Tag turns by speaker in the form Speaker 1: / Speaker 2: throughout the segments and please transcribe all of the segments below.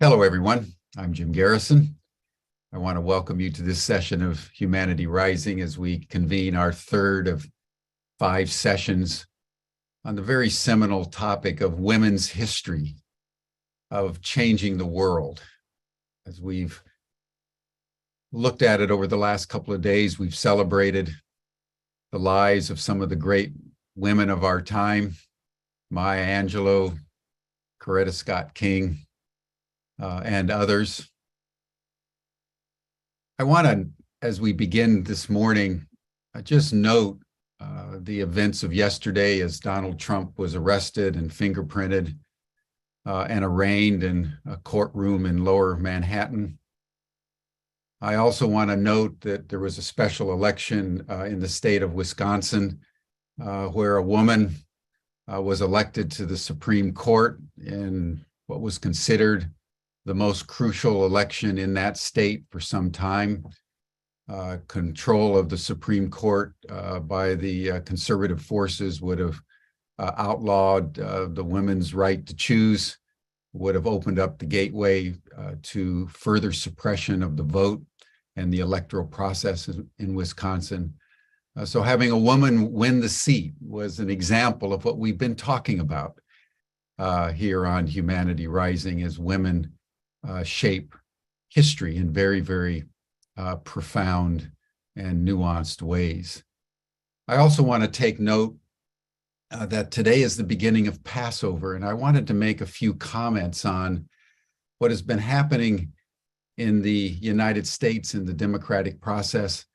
Speaker 1: Hello, everyone. I'm Jim Garrison. I want to welcome you to this session of Humanity Rising as we convene our third of 5 sessions on the very seminal topic of women's history of changing the world. As we've looked at it over the last couple of days, we've celebrated the lives of some of the great women of our time, Maya Angelou, Coretta Scott King, and others. I want to, as we begin this morning, just note the events of yesterday as Donald Trump was arrested and fingerprinted and arraigned in a courtroom in Lower Manhattan. I also want to note that there was a special election in the state of Wisconsin where a woman was elected to the Supreme Court in what was considered the most crucial election in that state for some time. Control of the Supreme Court by the conservative forces would have outlawed the women's right to choose, would have opened up the gateway to further suppression of the vote and the electoral process in Wisconsin. So having a woman win the seat was an example of what we've been talking about here on Humanity Rising as women shape history in very, very profound and nuanced ways. I also want to take note that today is the beginning of Passover, and I wanted to make a few comments on what has been happening in the United States in the democratic process,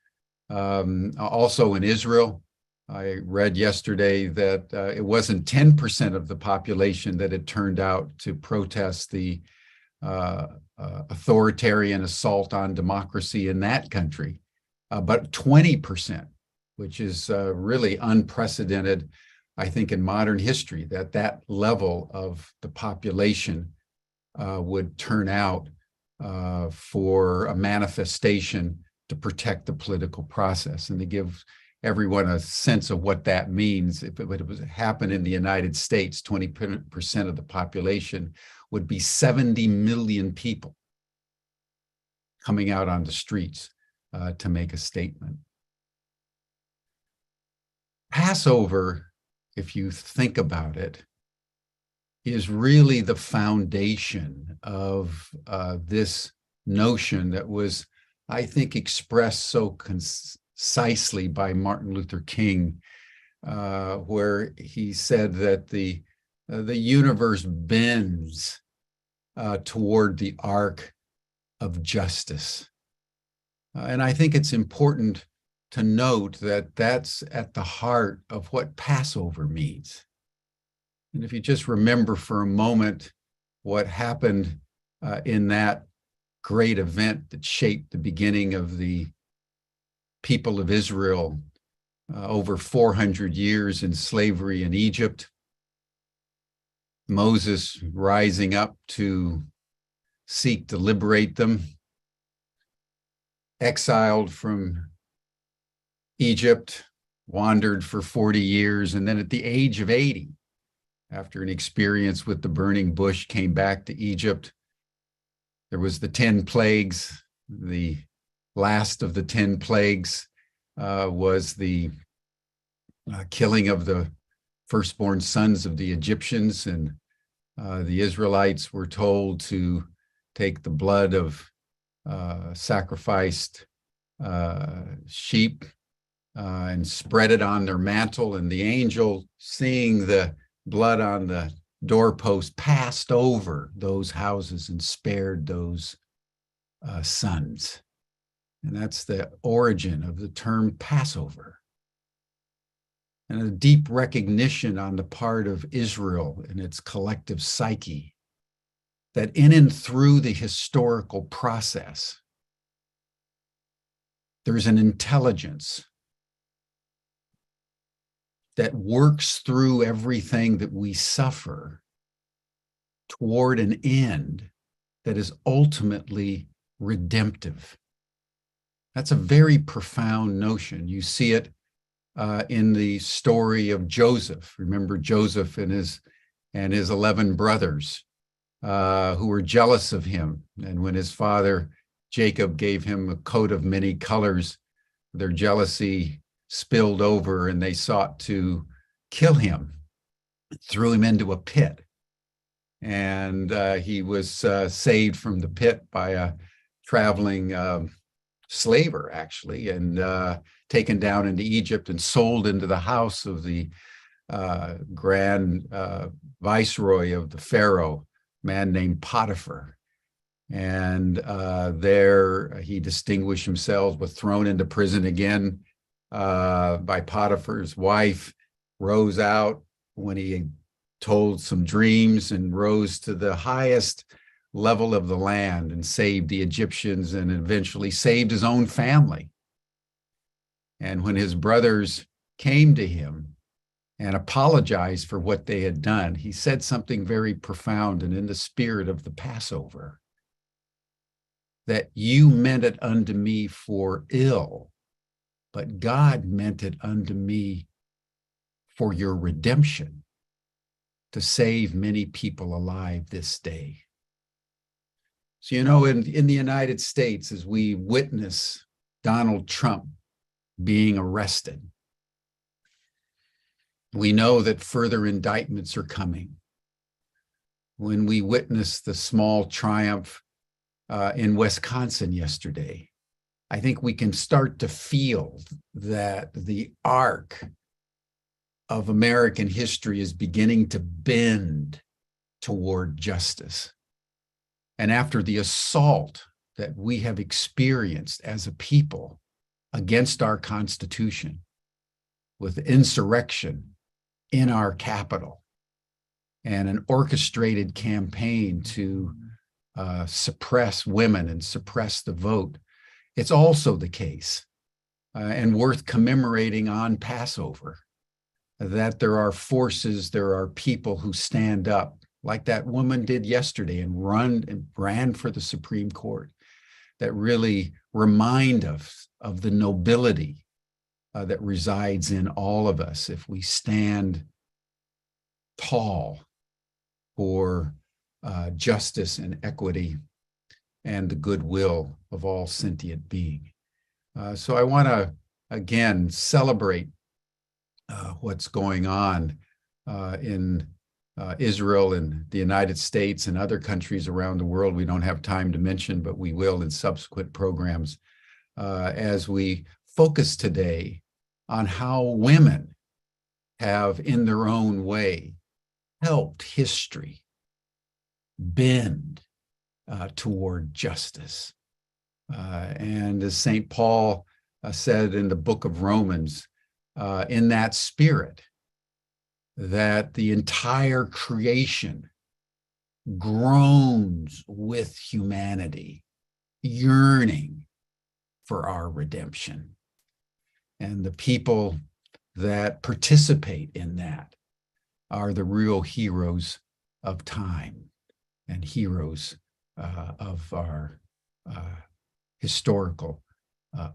Speaker 1: also in Israel. I read yesterday that it wasn't 10% of the population that had turned out to protest the authoritarian assault on democracy in that country, but 20%, which is really unprecedented, I think, in modern history, that level of the population would turn out for a manifestation to protect the political process and to give everyone a sense of what that means. If it was happen in the United States, 20% of the population would be 70 million people coming out on the streets to make a statement. Passover, if you think about it, is really the foundation of this notion that was, I think, expressed so concisely by Martin Luther King, where he said that the universe bends toward the arc of justice. And I think it's important to note that that's at the heart of what Passover means. And if you just remember for a moment what happened in that great event that shaped the beginning of the people of Israel over 400 years in slavery in Egypt, Moses rising up to seek to liberate them, exiled from Egypt, wandered for 40 years, and then at the age of 80, after an experience with the burning bush, came back to Egypt. There was the 10 plagues. The last of the 10 plagues was the killing of the firstborn sons of the Egyptians, and the Israelites were told to take the blood of sacrificed sheep and spread it on their mantle, and the angel, seeing the blood on the doorpost, passed over those houses and spared those sons. And that's the origin of the term Passover. And a deep recognition on the part of Israel and its collective psyche that in and through the historical process, there's an intelligence that works through everything that we suffer toward an end that is ultimately redemptive. That's a very profound notion. You see it in the story of Joseph. Remember Joseph and his 11 brothers who were jealous of him. And when his father, Jacob, gave him a coat of many colors, their jealousy spilled over and they sought to kill him, threw him into a pit. And he was saved from the pit by a traveling slaver, actually, and taken down into Egypt and sold into the house of the grand viceroy of the Pharaoh, a man named Potiphar. And there he distinguished himself, was thrown into prison again by Potiphar's wife, rose out when he told some dreams and rose to the highest level of the land and saved the Egyptians and eventually saved his own family. And when his brothers came to him and apologized for what they had done, he said something very profound and in the spirit of the Passover, that you meant it unto me for ill, but God meant it unto me for your redemption, to save many people alive this day. So, you know, in the United States, as we witness Donald Trump being arrested, we know that further indictments are coming. When we witnessed the small triumph in Wisconsin yesterday, I think we can start to feel that the arc of American history is beginning to bend toward justice. And after the assault that we have experienced as a people against our Constitution, with insurrection in our capital and an orchestrated campaign to suppress women and suppress the vote, it's also the case and worth commemorating on Passover that there are forces, there are people who stand up, like that woman did yesterday and ran for the Supreme Court, that really remind us of the nobility that resides in all of us if we stand tall for justice and equity and the goodwill of all sentient being. So I want to, again, celebrate what's going on in Israel and the United States and other countries around the world. We don't have time to mention, but we will in subsequent programs as we focus today on how women have, in their own way, helped history bend toward justice. And as St. Paul said in the book of Romans, in that spirit, that the entire creation groans with humanity, yearning for our redemption. And the people that participate in that are the real heroes of time and heroes of our historical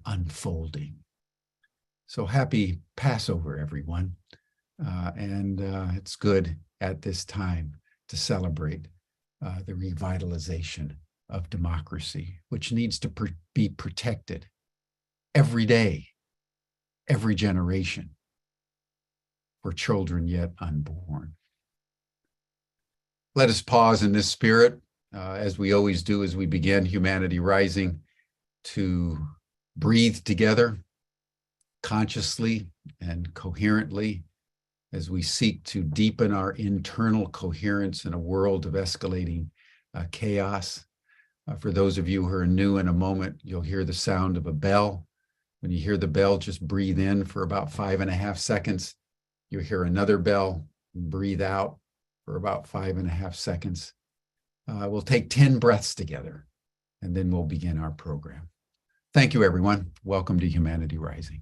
Speaker 1: unfolding. So happy Passover, everyone. And it's good at this time to celebrate the revitalization of democracy, which needs to be protected every day, every generation, for children yet unborn. Let us pause in this spirit, as we always do as we begin Humanity Rising, to breathe together consciously and coherently as we seek to deepen our internal coherence in a world of escalating chaos. For those of you who are new, in a moment, you'll hear the sound of a bell. When you hear the bell, just breathe in for about 5.5 seconds. You'll hear another bell, breathe out for about 5.5 seconds. We'll take 10 breaths together, and then we'll begin our program. Thank you, everyone. Welcome to Humanity Rising.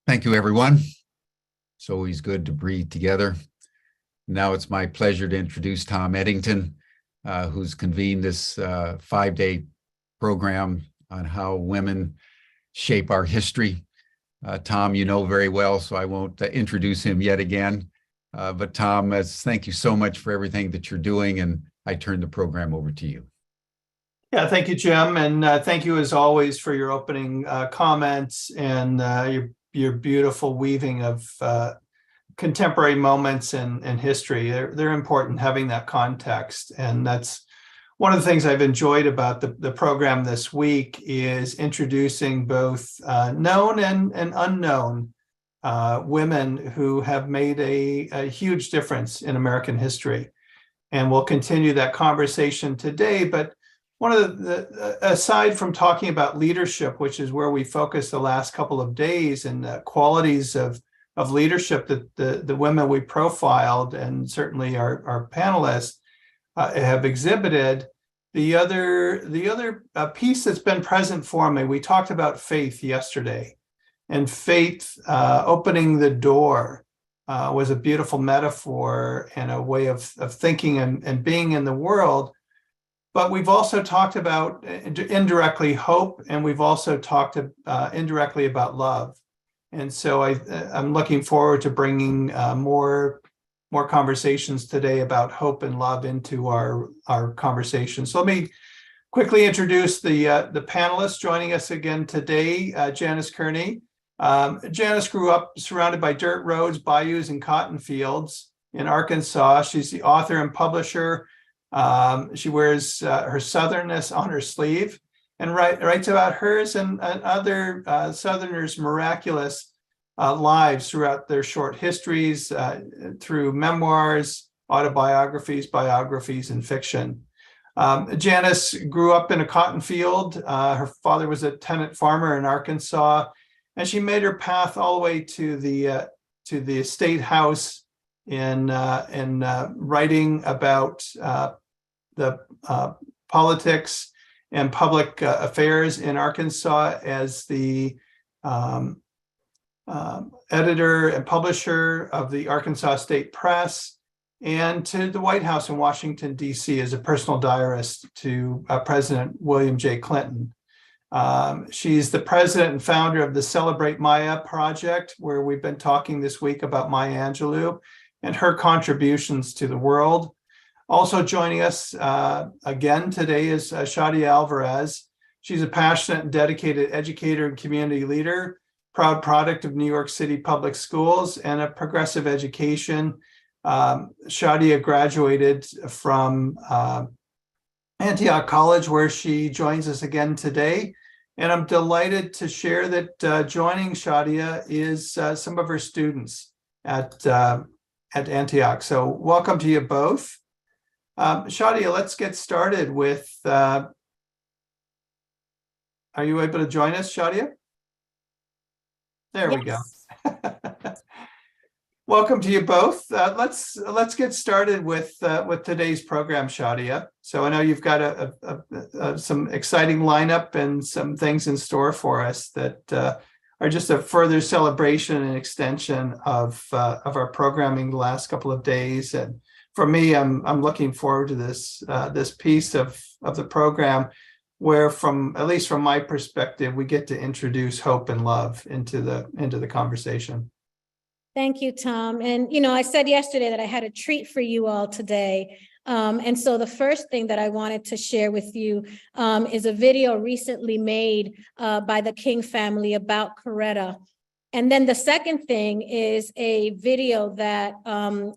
Speaker 1: Thank you, everyone. It's always good to breathe together. Now it's my pleasure to introduce Tom Eddington, who's convened this 5-day program on how women shape our history. Tom, you know very well, so I won't introduce him yet again. But Tom, thank you so much for everything that you're doing, and I turn the program over to you.
Speaker 2: Yeah, thank you, Jim, and thank you as always for your opening comments and your beautiful weaving of contemporary moments and history. They're important, having that context, and that's one of the things I've enjoyed about the program this week is introducing both known and unknown women who have made a huge difference in American history. And we'll continue that conversation today. But one of the aside from talking about leadership, which is where we focused the last couple of days, and the qualities of leadership that the women we profiled and certainly our panelists have exhibited, the other piece that's been present for me, we talked about faith yesterday, and faith opening the door was a beautiful metaphor and a way of thinking and being in the world. But we've also talked about indirectly hope, and we've also talked indirectly about love. And so I'm looking forward to bringing more conversations today about hope and love into our conversation. So let me quickly introduce the panelists joining us again today. Janis Kearney. Janis grew up surrounded by dirt roads, bayous, and cotton fields in Arkansas. She's the author and publisher. She wears her southern-ness on her sleeve and writes about hers and other Southerners' miraculous lives throughout their short histories, through memoirs, autobiographies, biographies, and fiction. Janis grew up in a cotton field. Her father was a tenant farmer in Arkansas, and she made her path all the way to the state house in writing about the politics and public affairs in Arkansas as the editor and publisher of the Arkansas State Press, and to the White House in Washington, D.C. as a personal diarist to President William J. Clinton. She's the president and founder of the Celebrate Maya project, where we've been talking this week about Maya Angelou and her contributions to the world. Also joining us again today is Shadia Alvarez. She's a passionate and dedicated educator and community leader, proud product of New York City public schools and a progressive education. Shadia graduated from Antioch College, where she joins us again today. And I'm delighted to share that joining Shadia is some of her students at Antioch. So welcome to you both. Shadia, let's get started with, are you able to join us, Shadia? There we go. Welcome to you both. Let's get started with today's program, Shadia. So I know you've got some exciting lineup and some things in store for us that are just a further celebration and extension of our programming the last couple of days. And for me, I'm looking forward to this piece of the program, where at least from my perspective, we get to introduce hope and love into the conversation.
Speaker 3: Thank you, Tom. And, I said yesterday that I had a treat for you all today. And so the first thing that I wanted to share with you is a video recently made by the King family about Coretta. And then the second thing is a video that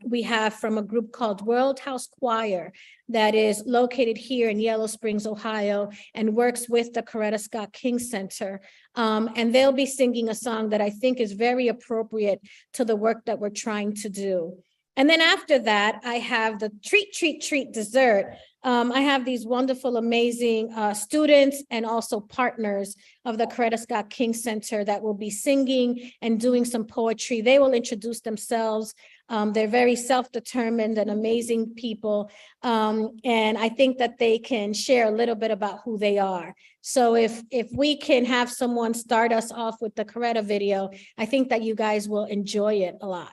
Speaker 3: we have from a group called World House Choir that is located here in Yellow Springs, Ohio, and works with the Coretta Scott King Center. And they'll be singing a song that I think is very appropriate to the work that we're trying to do. And then after that, I have the treat dessert. I have these wonderful, amazing students and also partners of the Coretta Scott King Center that will be singing and doing some poetry. They will introduce themselves. They're very self-determined and amazing people. And I think that they can share a little bit about who they are. So if we can have someone start us off with the Coretta video, I think that you guys will enjoy it a lot.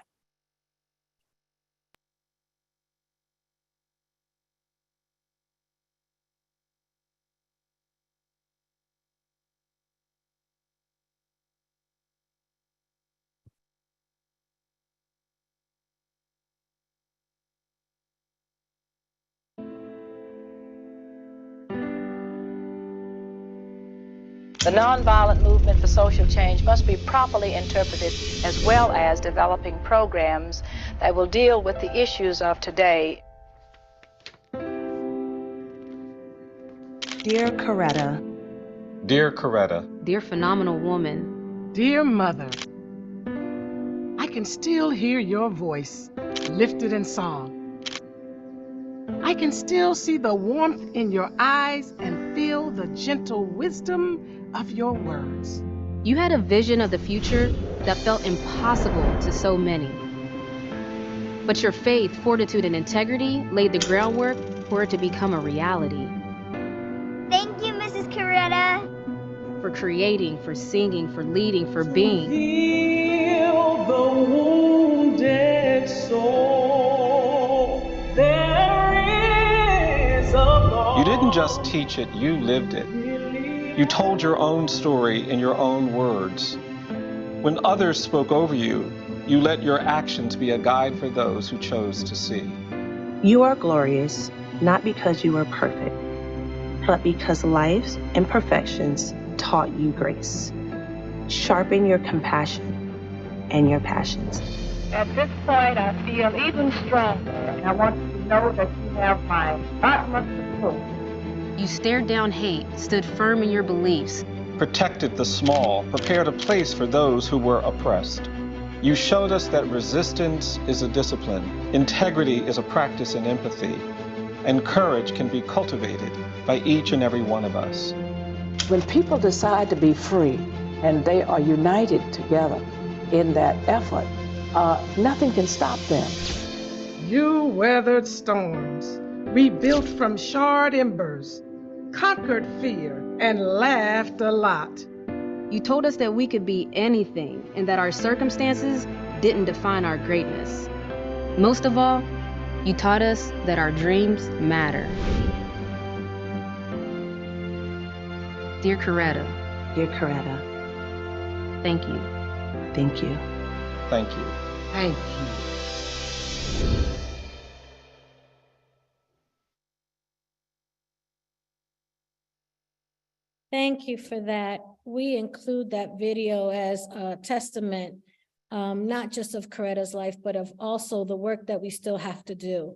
Speaker 4: The nonviolent movement for social change must be properly interpreted, as well as developing programs that will deal with the issues of today.
Speaker 5: Dear Coretta.
Speaker 6: Dear Coretta.
Speaker 7: Dear phenomenal woman.
Speaker 8: Dear mother, I can still hear your voice lifted in song. I can still see the warmth in your eyes and feel the gentle wisdom of your words.
Speaker 7: You had a vision of the future that felt impossible to so many. But your faith, fortitude, and integrity laid the groundwork for it to become a reality.
Speaker 9: Thank you, Mrs. Coretta.
Speaker 7: For creating, for singing, for leading, for being.
Speaker 10: Heal the wounded soul. There is a God.
Speaker 6: You didn't just teach it, you lived it. You told your own story in your own words. When others spoke over you, you let your actions be a guide for those who chose to see.
Speaker 5: You are glorious, not because you are perfect, but because life's imperfections taught you grace. Sharpen your compassion and your passions.
Speaker 4: At this point, I feel even stronger, and I want you to know that you have my utmost support.
Speaker 7: You stared down hate, stood firm in your beliefs,
Speaker 6: Protected the small, prepared a place for those who were oppressed. You showed us that resistance is a discipline, integrity is a practice in empathy, and courage can be cultivated by each and every one of us.
Speaker 11: When people decide to be free and they are united together in that effort, nothing can stop them.
Speaker 8: You weathered storms, rebuilt from charred embers, conquered fear, and laughed a lot.
Speaker 7: you told us that we could be anything and that our circumstances didn't define our greatness. Most of all, you taught us that our dreams matter. Dear Coretta.
Speaker 5: Dear Coretta.
Speaker 7: Thank you.
Speaker 5: Thank you.
Speaker 6: Thank you.
Speaker 8: Thank you.
Speaker 3: Thank you for that. We include that video as a testament, not just of Coretta's life, but of also the work that we still have to do.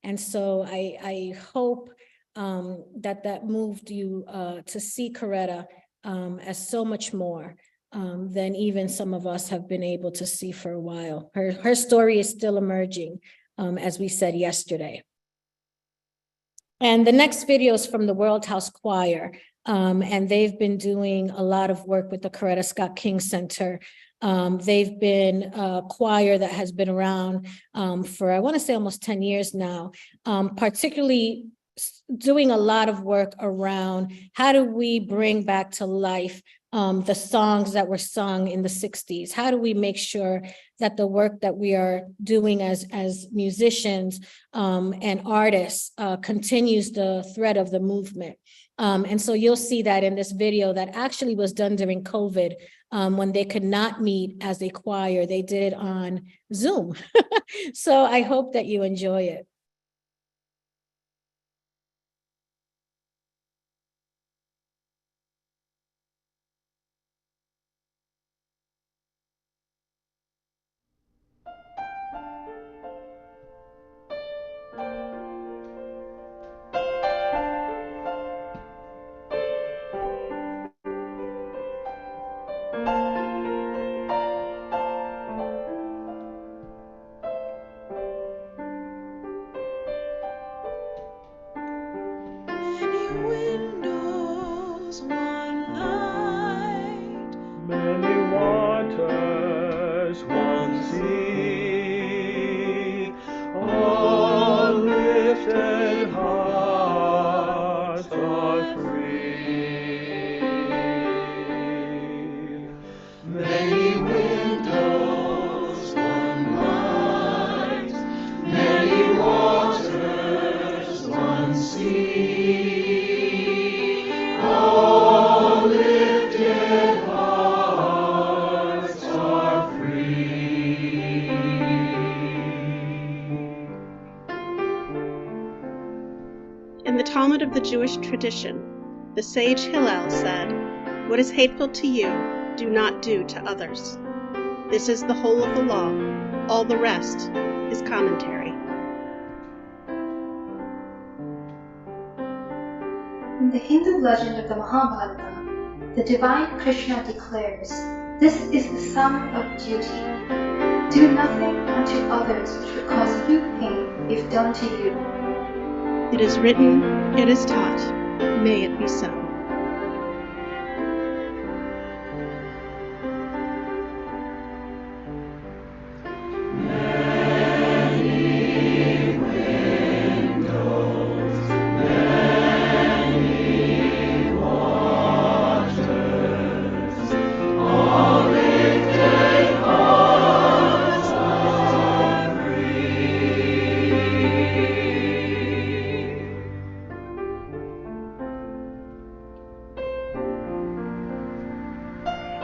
Speaker 3: And so I hope that moved you to see Coretta as so much more than even some of us have been able to see for a while. Her story is still emerging, as we said yesterday. And the next video is from the World House Choir. And they've been doing a lot of work with the Coretta Scott King Center. They've been a choir that has been around for, I want to say, almost 10 years now, particularly doing a lot of work around how do we bring back to life the songs that were sung in the 60s? How do we make sure that the work that we are doing as musicians and artists continues the thread of the movement? And so you'll see that in this video that actually was done during COVID when they could not meet as a choir. They did it on Zoom. So I hope that you enjoy it.
Speaker 12: Of the Jewish tradition, the sage Hillel said, "What is hateful to you, do not do to others." This is the whole of the law. All the rest is commentary.
Speaker 13: In the Hindu legend of the Mahabharata, the divine Krishna declares, "This is the sum of duty. Do nothing unto others which would cause you pain if done to you."
Speaker 12: It is written, it is taught, may it be so.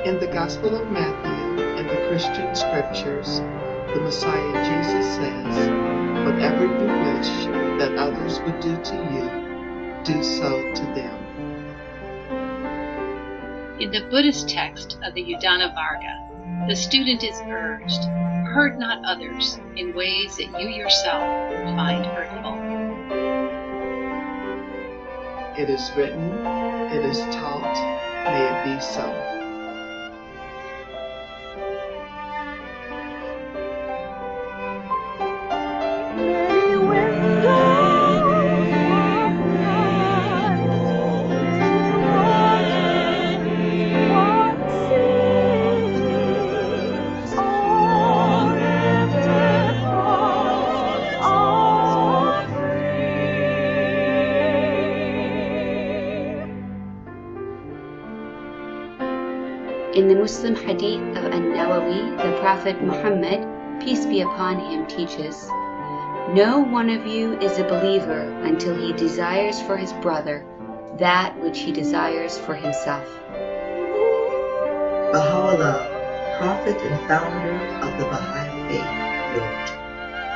Speaker 14: In the Gospel of Matthew and the Christian scriptures, the Messiah Jesus says, "Whatever you wish that others would do to you, do so to them."
Speaker 15: In the Buddhist text of the Udana Varga, the student is urged, "Hurt not others in ways that you yourself find hurtful."
Speaker 14: It is written, it is taught, may it be so.
Speaker 16: In the Muslim hadith of An-Nawawi, the Prophet Muhammad, peace be upon him, teaches, "No one of you is a believer until he desires for his brother that which he desires for himself."
Speaker 17: Baha'u'llah, prophet and founder of the Baha'i faith, wrote,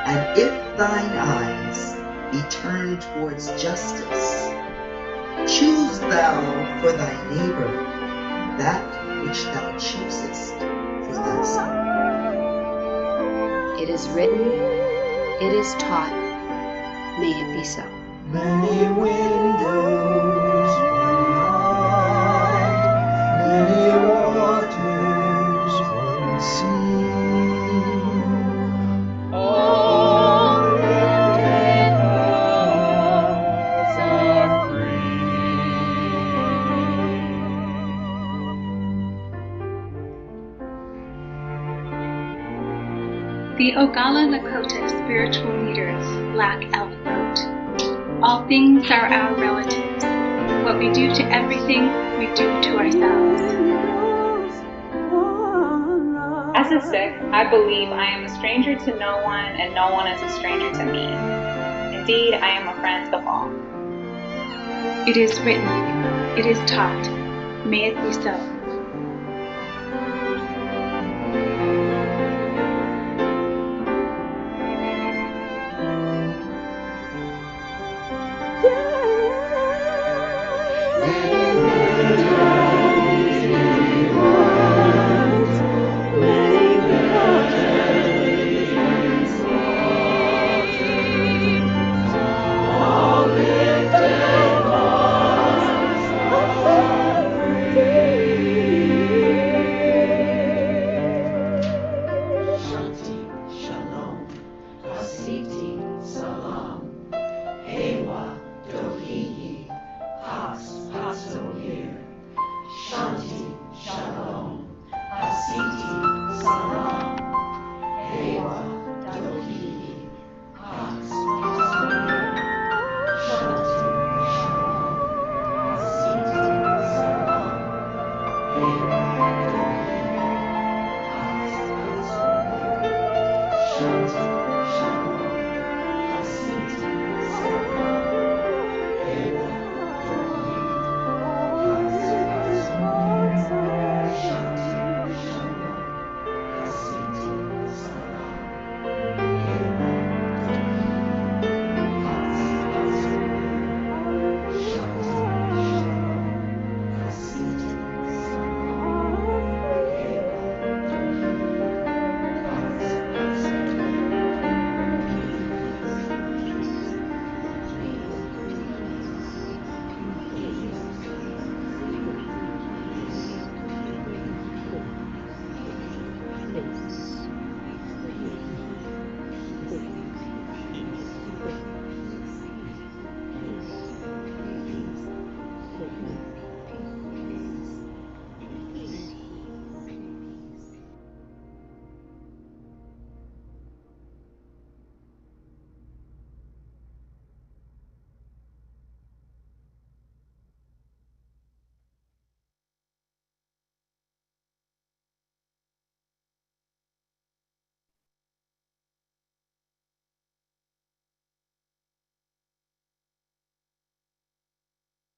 Speaker 17: "And if thine eyes be turned towards justice, choose thou for thy neighbor that which thou choosest for thyself."
Speaker 16: It is written, it is taught, may it be so.
Speaker 10: Many windows, one light, many waters, one sea. All lifted hearts are free.
Speaker 15: Ogala Lakota spiritual leaders, Black Elf wrote, "All things are our relatives. What we do to everything, we do to ourselves."
Speaker 18: As a Sikh, I believe I am a stranger to no one and no one is a stranger to me. Indeed, I am a friend of all.
Speaker 12: It is written, it is taught, may it be so.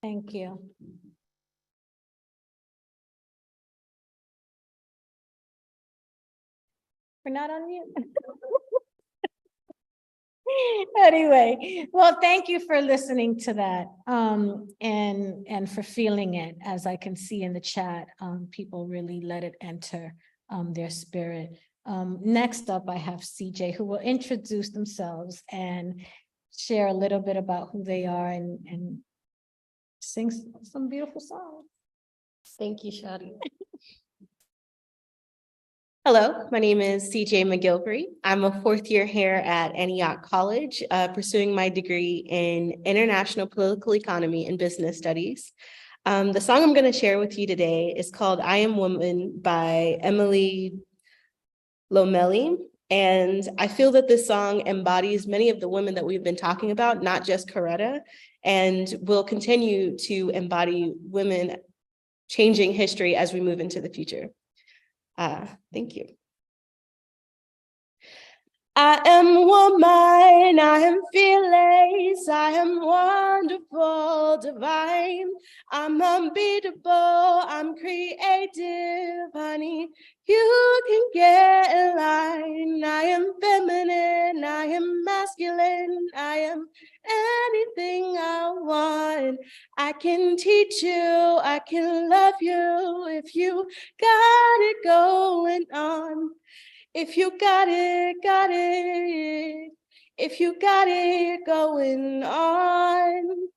Speaker 3: Thank you. We're not on mute. Anyway, well, thank you for listening to that and for feeling it. As I can see in the chat, people really let it enter their spirit. Next up, I have CJ, who will introduce themselves and share a little bit about who they are and sing some beautiful songs.
Speaker 19: Thank you, Shadi. Hello, my name is CJ McGilvery. I'm a fourth year here at Antioch College, pursuing my degree in International Political Economy and Business Studies. The song I'm going to share with you today is called I Am Woman by Emily Lomeli. And I feel that this song embodies many of the women that we've been talking about, not just Coretta, and will continue to embody women changing history as we move into the future. Thank you. I am woman, I am fearless, I am wonderful, divine. I'm unbeatable, I'm creative, honey. You can get in line. I am feminine, I am masculine, I am anything I want. I can teach you, I can love you if you got it going on. If you got it, got it. If you got it going on.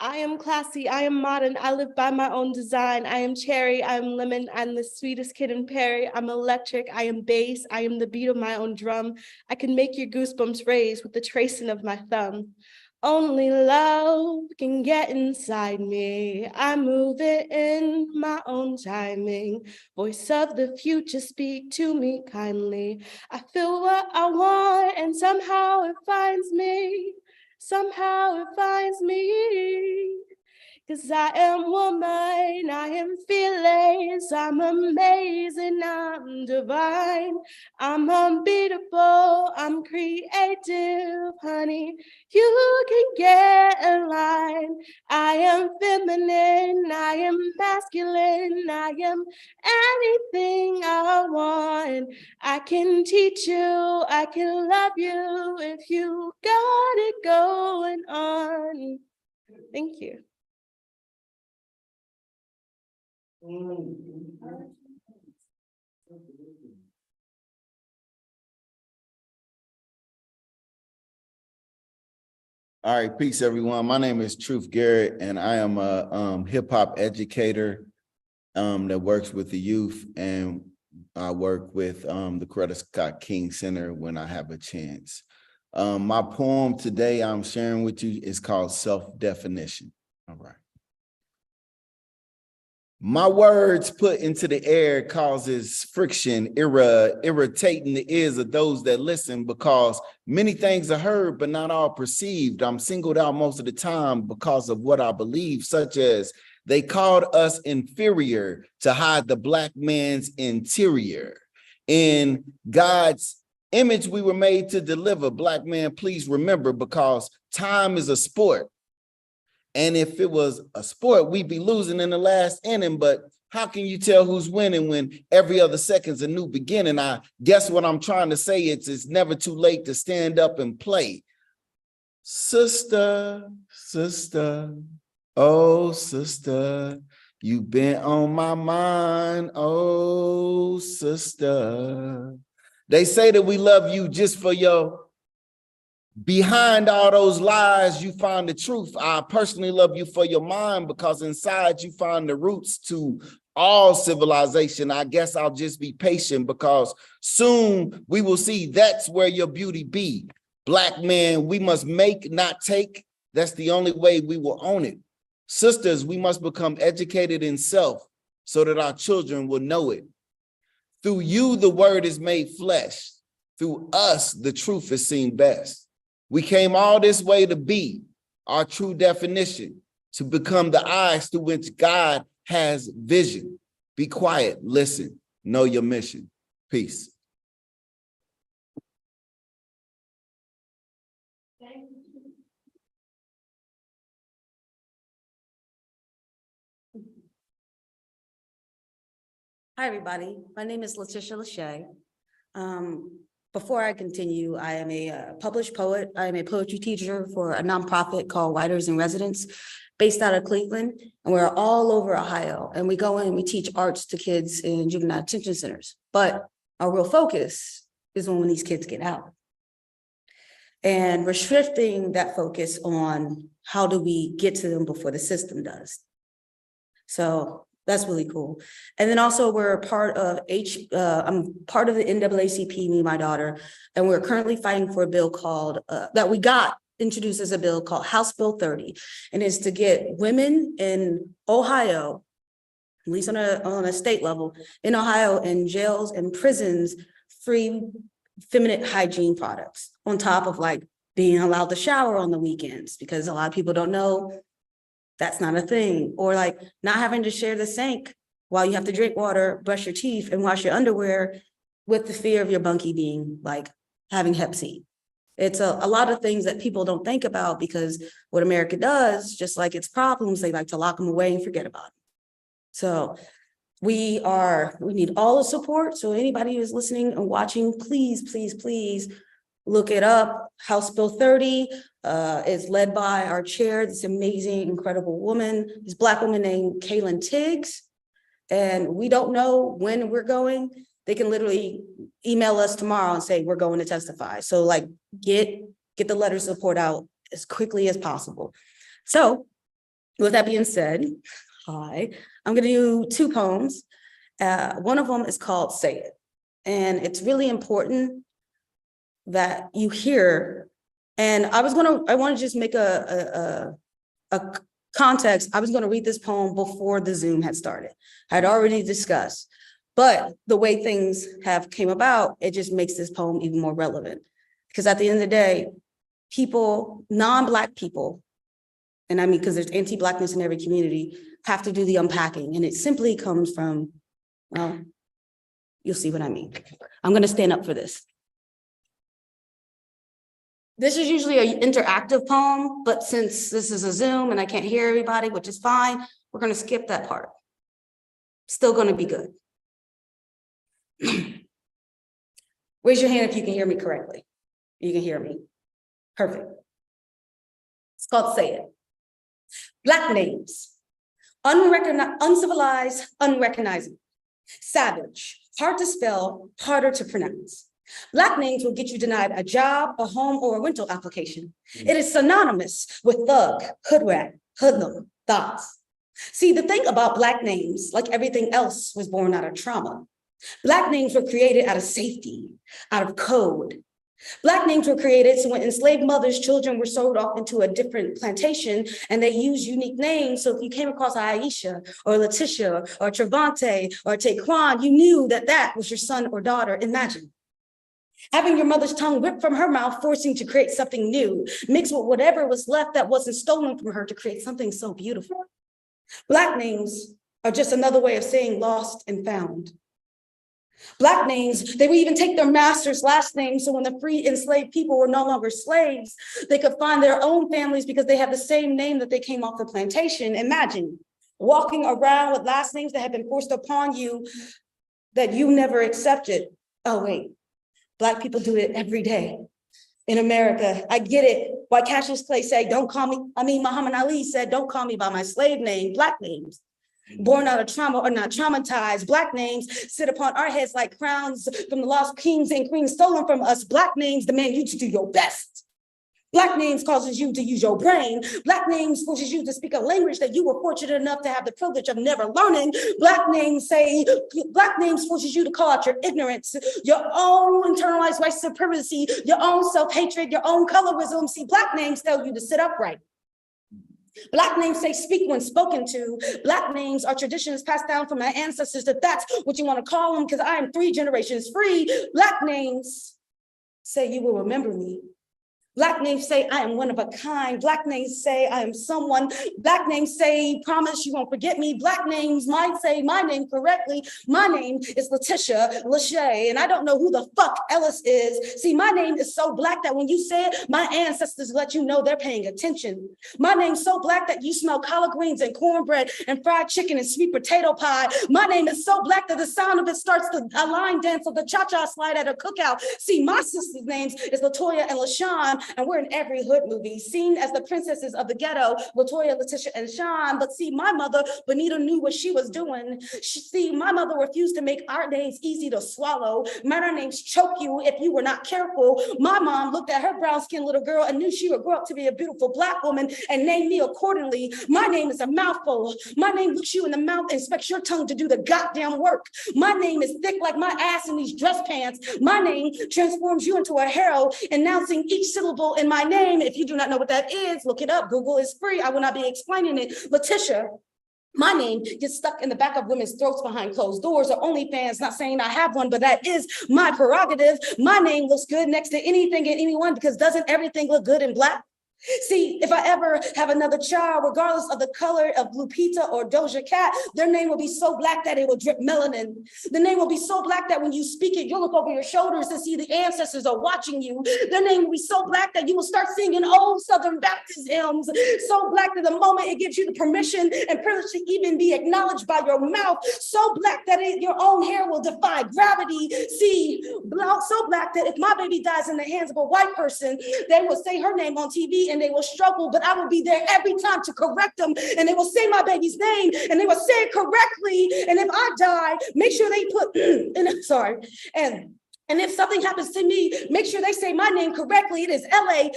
Speaker 19: I am classy, I am modern, I live by my own design. I am cherry, I am lemon, I'm the sweetest kid in Perry. I'm electric, I am bass, I am the beat of my own drum. I can make your goosebumps raise with the tracing of my thumb. Only love can get inside me. I move it in my own timing. Voice of the future, speak to me kindly. I feel what I want and somehow it finds me. Somehow it finds me. 'Cause I am woman, I am fearless, I'm amazing, I'm divine, I'm unbeatable, I'm creative, honey, you can get in line. I am feminine, I am masculine, I am anything I want. I can teach you, I can love you if you got it going on. Thank you.
Speaker 20: All right, peace, everyone. My name is Truth Garrett, and I am a hip hop educator that works with the youth, and I work with the Coretta Scott King Center when I have a chance. My poem today I'm sharing with you is called Self-Definition. All right. My words put into the air causes friction, irritating the ears of those that listen, because many things are heard, but not all perceived. I'm singled out most of the time because of what I believe, such as they called us inferior to hide the Black man's interior. In God's image, we were made to deliver. Black man, please remember, because time is a sport. And if it was a sport, we'd be losing in the last inning. But how can you tell who's winning when every other second's a new beginning? I guess what I'm trying to say is it's never too late to stand up and play. Sister, sister, oh, sister, you've been on my mind, oh, sister. They say that we love you just for your behind all those lies, you find the truth. I personally love you for your mind, because inside you find the roots to all civilization. I guess I'll just be patient, because soon we will see that's where your beauty be. Black man, we must make, not take. That's the only way we will own it. Sisters, we must become educated in self so that our children will know it. Through you, the word is made flesh. Through us, the truth is seen best. We came all this way to be our true definition, to become the eyes through which God has vision. Be quiet, listen, know your mission. Peace.
Speaker 21: Hi, everybody. My name is Letitia Lachey. Before I continue, I am a published poet. I am a poetry teacher for a nonprofit called Writers in Residence, based out of Cleveland, and we're all over Ohio. And we go in and we teach arts to kids in juvenile detention centers. But our real focus is on when these kids get out. And we're shifting that focus on how do we get to them before the system does. So that's really cool. And then also we're part of I'm part of the NAACP, me and my daughter, and we're currently fighting for a bill called, that we got introduced as a bill called House Bill 30. And it's to get women in Ohio, at least on a state level, in Ohio, in jails and prisons, free feminine hygiene products, on top of like being allowed to shower on the weekends, because a lot of people don't know that's not a thing. Or like not having to share the sink while you have to drink water, brush your teeth, and wash your underwear, with the fear of your bunkie being like having Hep C. It's a lot of things that people don't think about, because what America does, just like its problems, they like to lock them away and forget about it. So we need all the support. So anybody who's listening and watching, please, please, please look it up. House Bill 30 is led by our chair, this amazing, incredible woman, this Black woman named Kaylin Tiggs. And we don't know when we're going. They can literally email us tomorrow and say, we're going to testify. So like get the letter of support out as quickly as possible. So with that being said, hi, I'm gonna do two poems. One of them is called Say It. And it's really important that you hear And I want to just make a context. I was going to read this poem before the Zoom had started. I'd already discussed, but the way things have came about, it just makes this poem even more relevant. Because at the end of the day, people, non-Black people, and I mean, because there's anti-Blackness in every community, have to do the unpacking. And it simply comes from, well, you'll see what I mean. I'm going to stand up for this. This is usually an interactive poem, but since this is a Zoom and I can't hear everybody, which is fine, we're going to skip that part. Still going to be good. Raise your hand if you can hear me correctly. You can hear me. Perfect. It's called Say It. Black names. Uncivilized, unrecognizable. Savage. Hard to spell, harder to pronounce. Black names will get you denied a job, a home, or a rental application. It is synonymous with thug, hoodrat, hoodlum, thoughts. See, the thing about Black names, like everything else, was born out of trauma. Black names were created out of safety, out of code. Black names were created so when enslaved mothers' children were sold off into a different plantation and they used unique names. So if you came across Aisha or Letitia or Trevante or Taekwon, you knew that that was your son or daughter. Imagine. Having your mother's tongue ripped from her mouth, forcing to create something new, mixed with whatever was left that wasn't stolen from her to create something so beautiful. Black names are just another way of saying lost and found. Black names, they would even take their master's last name, so when the free enslaved people were no longer slaves, they could find their own families because they have the same name that they came off the plantation. Imagine walking around with last names that have been forced upon you that you never accepted. Oh, wait. Black people do it every day in America. I get it. Why Cassius Clay said, Muhammad Ali said, don't call me by my slave name. Black names, born out of trauma or not traumatized. Black names sit upon our heads like crowns from the lost kings and queens stolen from us. Black names demand you to do your best. Black names causes you to use your brain. Black names forces you to speak a language that you were fortunate enough to have the privilege of never learning. Black names forces you to call out your ignorance, your own internalized white supremacy, your own self-hatred, your own colorism. See, Black names tell you to sit upright. Black names say speak when spoken to. Black names are traditions passed down from my ancestors, if that's what you want to call them, because I am 3 generations free. Black names say you will remember me. Black names say I am one of a kind. Black names say I am someone. Black names say promise you won't forget me. Black names might say my name correctly. My name is Letitia Lachey, and I don't know who the fuck Ellis is. See, my name is so Black that when you say it, my ancestors let you know they're paying attention. My name's so Black that you smell collard greens and cornbread and fried chicken and sweet potato pie. My name is so Black that the sound of it starts a line dance of the cha-cha slide at a cookout. See, my sister's names is Latoya and LaShawn, and we're in every hood movie, seen as the princesses of the ghetto, Latoya, Letitia, and Sean. But see, my mother, Benita, knew what she was doing. See, my mother refused to make our names easy to swallow. Murder names choke you if you were not careful. My mom looked at her brown-skinned little girl and knew she would grow up to be a beautiful Black woman and named me accordingly. My name is a mouthful. My name looks you in the mouth and expects your tongue to do the goddamn work. My name is thick like my ass in these dress pants. My name transforms you into a hero, announcing each syllable in my name. If you do not know what that is, look it up. Google is free. I will not be explaining it. Letitia, my name gets stuck in the back of women's throats behind closed doors or OnlyFans. Not saying I have one, but that is my prerogative. My name looks good next to anything and anyone because doesn't everything look good in Black? See, if I ever have another child, regardless of the color of Lupita or Doja Cat, their name will be so Black that it will drip melanin. The name will be so Black that when you speak it, you'll look over your shoulders to see the ancestors are watching you. Their name will be so Black that you will start singing old Southern Baptist hymns. So Black that the moment it gives you the permission and privilege to even be acknowledged by your mouth. So Black that your own hair will defy gravity. See, so Black that if my baby dies in the hands of a white person, they will say her name on TV and they will struggle, but I will be there every time to correct them. And they will say my baby's name and they will say it correctly. And if I die, make sure they put, and And if something happens to me, make sure they say my name correctly. It is L-A-T-I-S-H-A.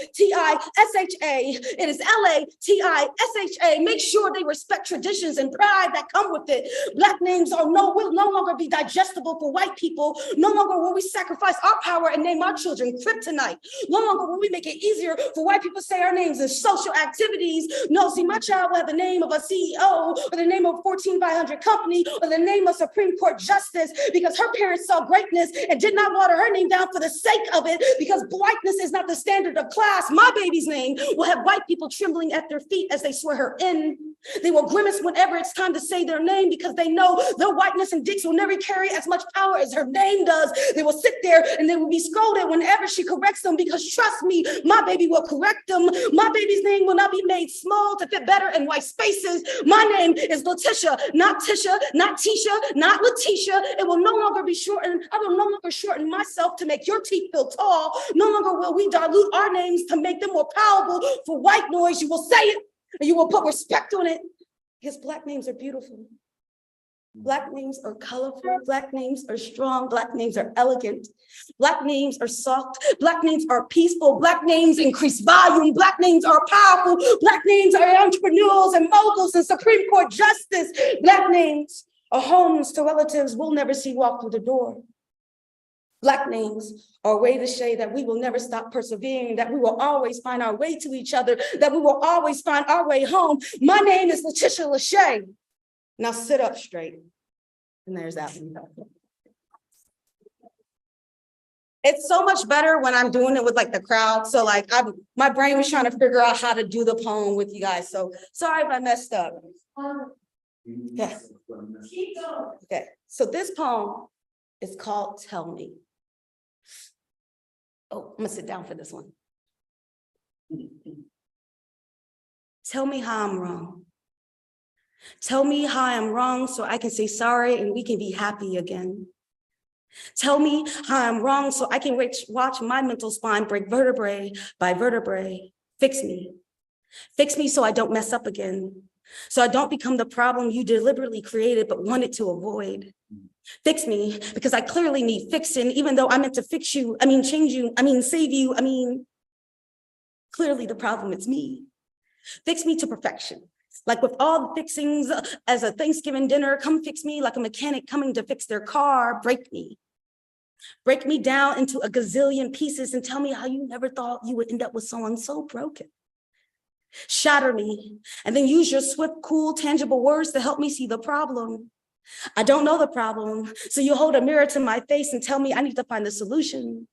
Speaker 21: It is L-A-T-I-S-H-A. Make sure they respect traditions and pride that come with it. Black names will no longer be digestible for white people. No longer will we sacrifice our power and name our children kryptonite. No longer will we make it easier for white people to say our names in social activities. No, see, my child will have the name of a CEO or the name of a Fortune 500 company or the name of Supreme Court Justice because her parents saw greatness and did not water her name down for the sake of it because whiteness is not the standard of class. My baby's name will have white people trembling at their feet as they swear her in. They will grimace whenever it's time to say their name because they know their whiteness and dicks will never carry as much power as her name does. They will sit there and they will be scolded whenever she corrects them because trust me, my baby will correct them. My baby's name will not be made small to fit better in white spaces. My name is Letitia, not Tisha, not Tisha, not Letitia. It will no longer be shortened. I will no longer shorten myself to make your teeth feel tall. No longer will we dilute our names to make them more palatable for white noise. You will say it and you will put respect on it because Black names are beautiful. Black names are colorful. Black names are strong. Black names are elegant. Black names are soft. Black names are peaceful. Black names increase volume. Black names are powerful. Black names are entrepreneurs and moguls and Supreme Court justice. Black names are homes to relatives we'll never see walk through the door. Black names are a way to say that we will never stop persevering, that we will always find our way to each other, that we will always find our way home. My name is Letitia Lachey. Now sit up straight. And there's that one. It's so much better when I'm doing it with like the crowd. So like my brain was trying to figure out how to do the poem with you guys. So sorry if I messed up. Okay. Okay. So this poem is called Tell Me. Oh, I'm gonna sit down for this one. Tell me how I'm wrong. Tell me how I'm wrong so I can say sorry and we can be happy again. Tell me how I'm wrong so I can watch my mental spine break vertebrae by vertebrae. Fix me. Fix me so I don't mess up again. So I don't become the problem you deliberately created but wanted to avoid. Fix me because I clearly need fixing, even though I meant to fix you. I mean, change you. I mean, save you. I mean, clearly the problem is me. Fix me to perfection. Like with all the fixings as a Thanksgiving dinner, come fix me like a mechanic coming to fix their car. Break me. Break me down into a gazillion pieces and tell me how you never thought you would end up with someone so broken. Shatter me and then use your swift, cool, tangible words to help me see the problem. I don't know the problem, so you hold a mirror to my face and tell me I need to find the solution.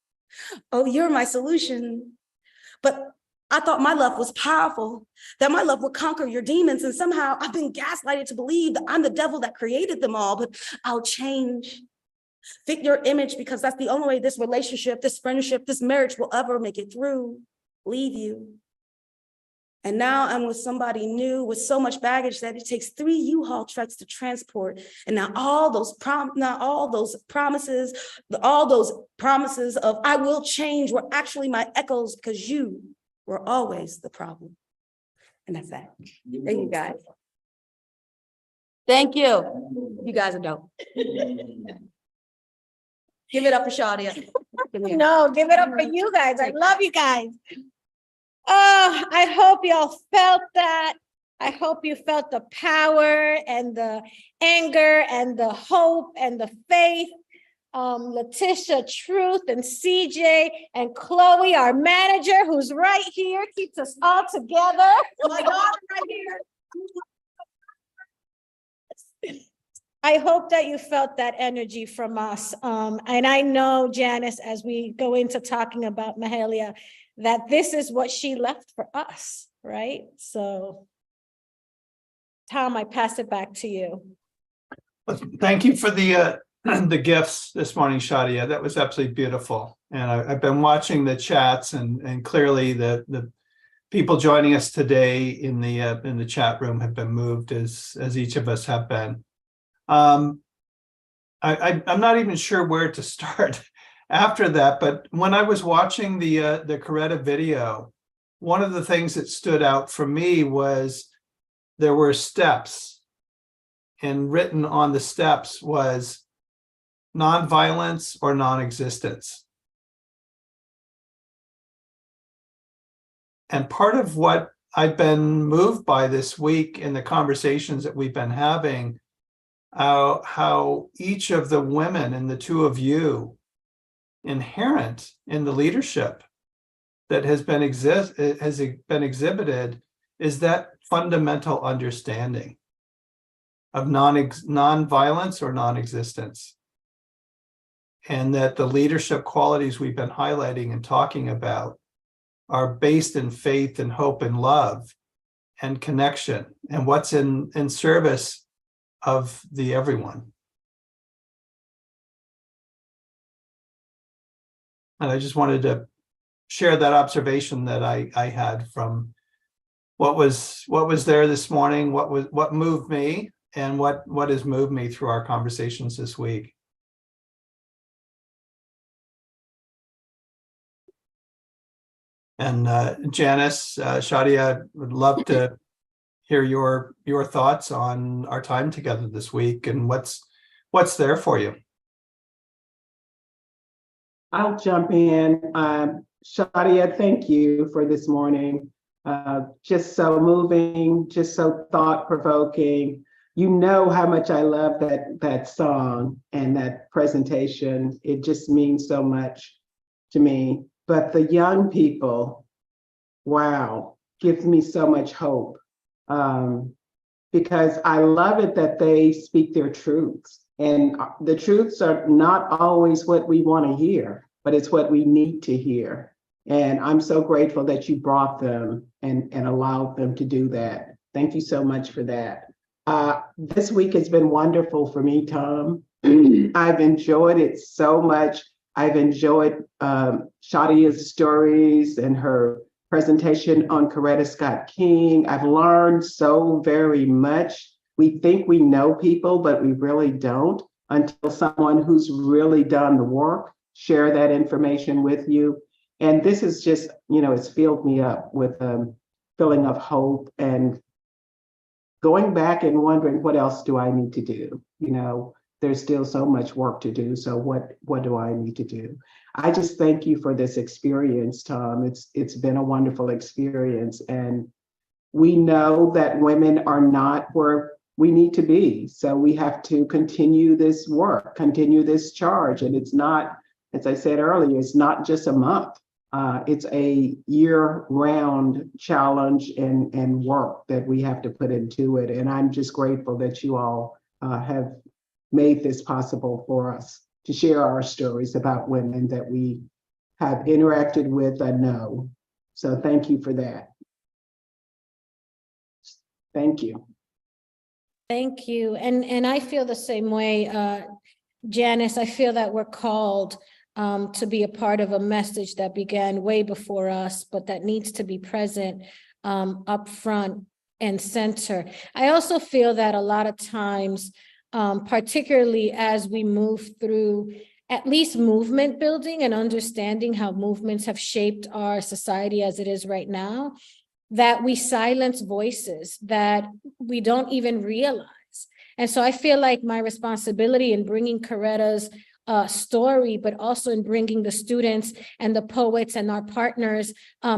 Speaker 21: Oh, you're my solution. But I thought my love was powerful, that my love would conquer your demons, and somehow I've been gaslighted to believe that I'm the devil that created them all, but I'll change. Fit your image because that's the only way this relationship, this friendship, this marriage will ever make it through. Leave you. And now I'm with somebody new with so much baggage that it takes 3 U-Haul trucks to transport. And now all those promises of I will change were actually my echoes because you were always the problem. And that's that. Thank you guys. Thank you. You guys are dope. Give it up for Shadia.
Speaker 3: No, give it up for you guys. I love you guys. Oh, I hope y'all felt that. I hope you felt the power and the anger and the hope and the faith. Letitia, Truth, and CJ, and Chloe, our manager, who's right here, keeps us all together. My daughter right here. I hope that you felt that energy from us. And I know, Janis, as we go into talking about Mahalia, that this is what she left for us, right? So, Tom, I pass it back to you.
Speaker 2: Thank you for the gifts this morning, Shadia. That was absolutely beautiful. And I've been watching the chats, and clearly the people joining us today in the chat room have been moved as each of us have been. I'm not even sure where to start after that, but when I was watching the Coretta video, one of the things that stood out for me was there were steps, and written on the steps was nonviolence, or non-existence. And part of what I've been moved by this week in the conversations that we've been having, how each of the women and the two of you inherent in the leadership that has been exhibited is that fundamental understanding of non-violence or non-existence. And that the leadership qualities we've been highlighting and talking about are based in faith and hope and love and connection and what's in service of the everyone. And I just wanted to share that observation that I had from what was there this morning, what moved me, and what has moved me through our conversations this week. And Janis, Shadia, would love to hear your thoughts on our time together this week and what's there for you.
Speaker 1: I'll jump in. Shadia, thank you for this morning. Just so moving, just so thought-provoking. You know how much I love that song and that presentation. It just means so much to me. But the young people, wow, gives me so much hope. Because I love it that they speak their truths. And the truths are not always what we want to hear, but it's what we need to hear. And I'm so grateful that you brought them and allowed them to do that. Thank you so much for that. This week has been wonderful for me, Tom. I've enjoyed it so much. I've enjoyed Shadia's stories and her presentation on Coretta Scott King. I've learned so very much. We think we know people, but we really don't until someone who's really done the work share that information with you. And this is just, it's filled me up with a feeling of hope and going back and wondering, what else do I need to do? There's still so much work to do. So what do I need to do? I just thank you for this experience, Tom. It's been a wonderful experience. And we know that women are not where we need to be. So we have to continue this work, continue this charge. And it's not, as I said earlier, it's not just a month. It's a year-round challenge and work that we have to put into it. And I'm just grateful that you all have made this possible for us to share our stories about women that we have interacted with and know. So thank you for that. Thank you.
Speaker 3: Thank you. And I feel the same way, Janis. I feel that we're called to be a part of a message that began way before us, but that needs to be present up front and center. I also feel that a lot of times, particularly as we move through at least movement building and understanding how movements have shaped our society as it is right now, that we silence voices that we don't even realize. And so I feel like my responsibility in bringing Coretta's story, but also in bringing the students and the poets and our partners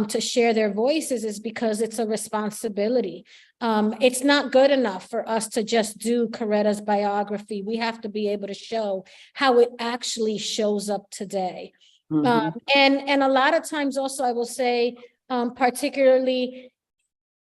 Speaker 3: to share their voices is because it's a responsibility. It's not good enough for us to just do Coretta's biography. We have to be able to show how it actually shows up today. Mm-hmm. And a lot of times also, I will say, particularly,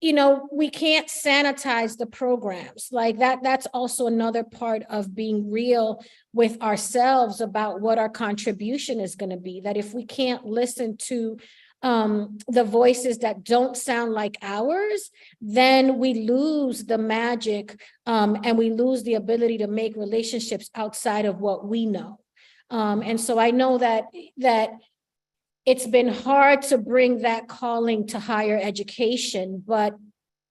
Speaker 3: we can't sanitize the programs like that. That's also another part of being real with ourselves about what our contribution is going to be. That if we can't listen to the voices that don't sound like ours, then we lose the magic and we lose the ability to make relationships outside of what we know. And so I know that it's been hard to bring that calling to higher education, but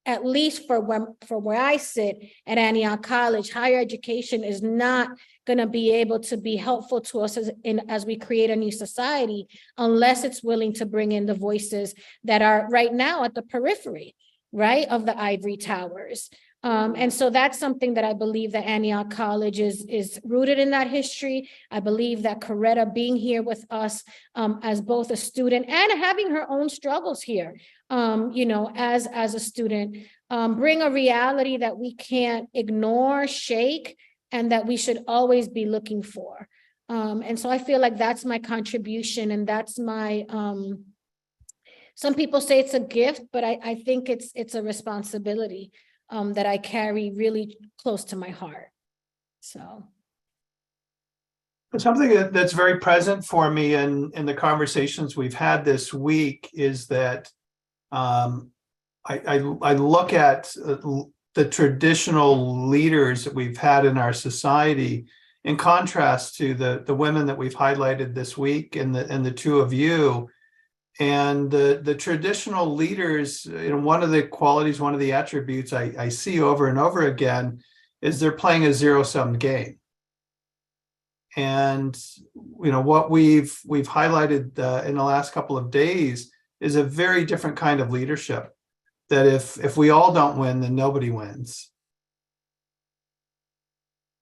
Speaker 3: at least for where I sit at Antioch College, higher education is not going to be able to be helpful to us as we create a new society unless it's willing to bring in the voices that are right now at the periphery, right, of the ivory towers. And so that's something that I believe that Antioch College is rooted in that history. I believe that Coretta being here with us as both a student and having her own struggles here, as a student, bring a reality that we can't ignore, shake, and that we should always be looking for. And so I feel like that's my contribution, and that's my, some people say it's a gift, but I think it's a responsibility that I carry really close to my heart. So.
Speaker 2: Something that's very present for me in the conversations we've had this week is that I look at the traditional leaders that we've had in our society in contrast to the women that we've highlighted this week and the two of you. And the traditional leaders, one of the qualities, one of the attributes I see over and over again is they're playing a zero-sum game. And what we've highlighted in the last couple of days is a very different kind of leadership. That if we all don't win, then nobody wins.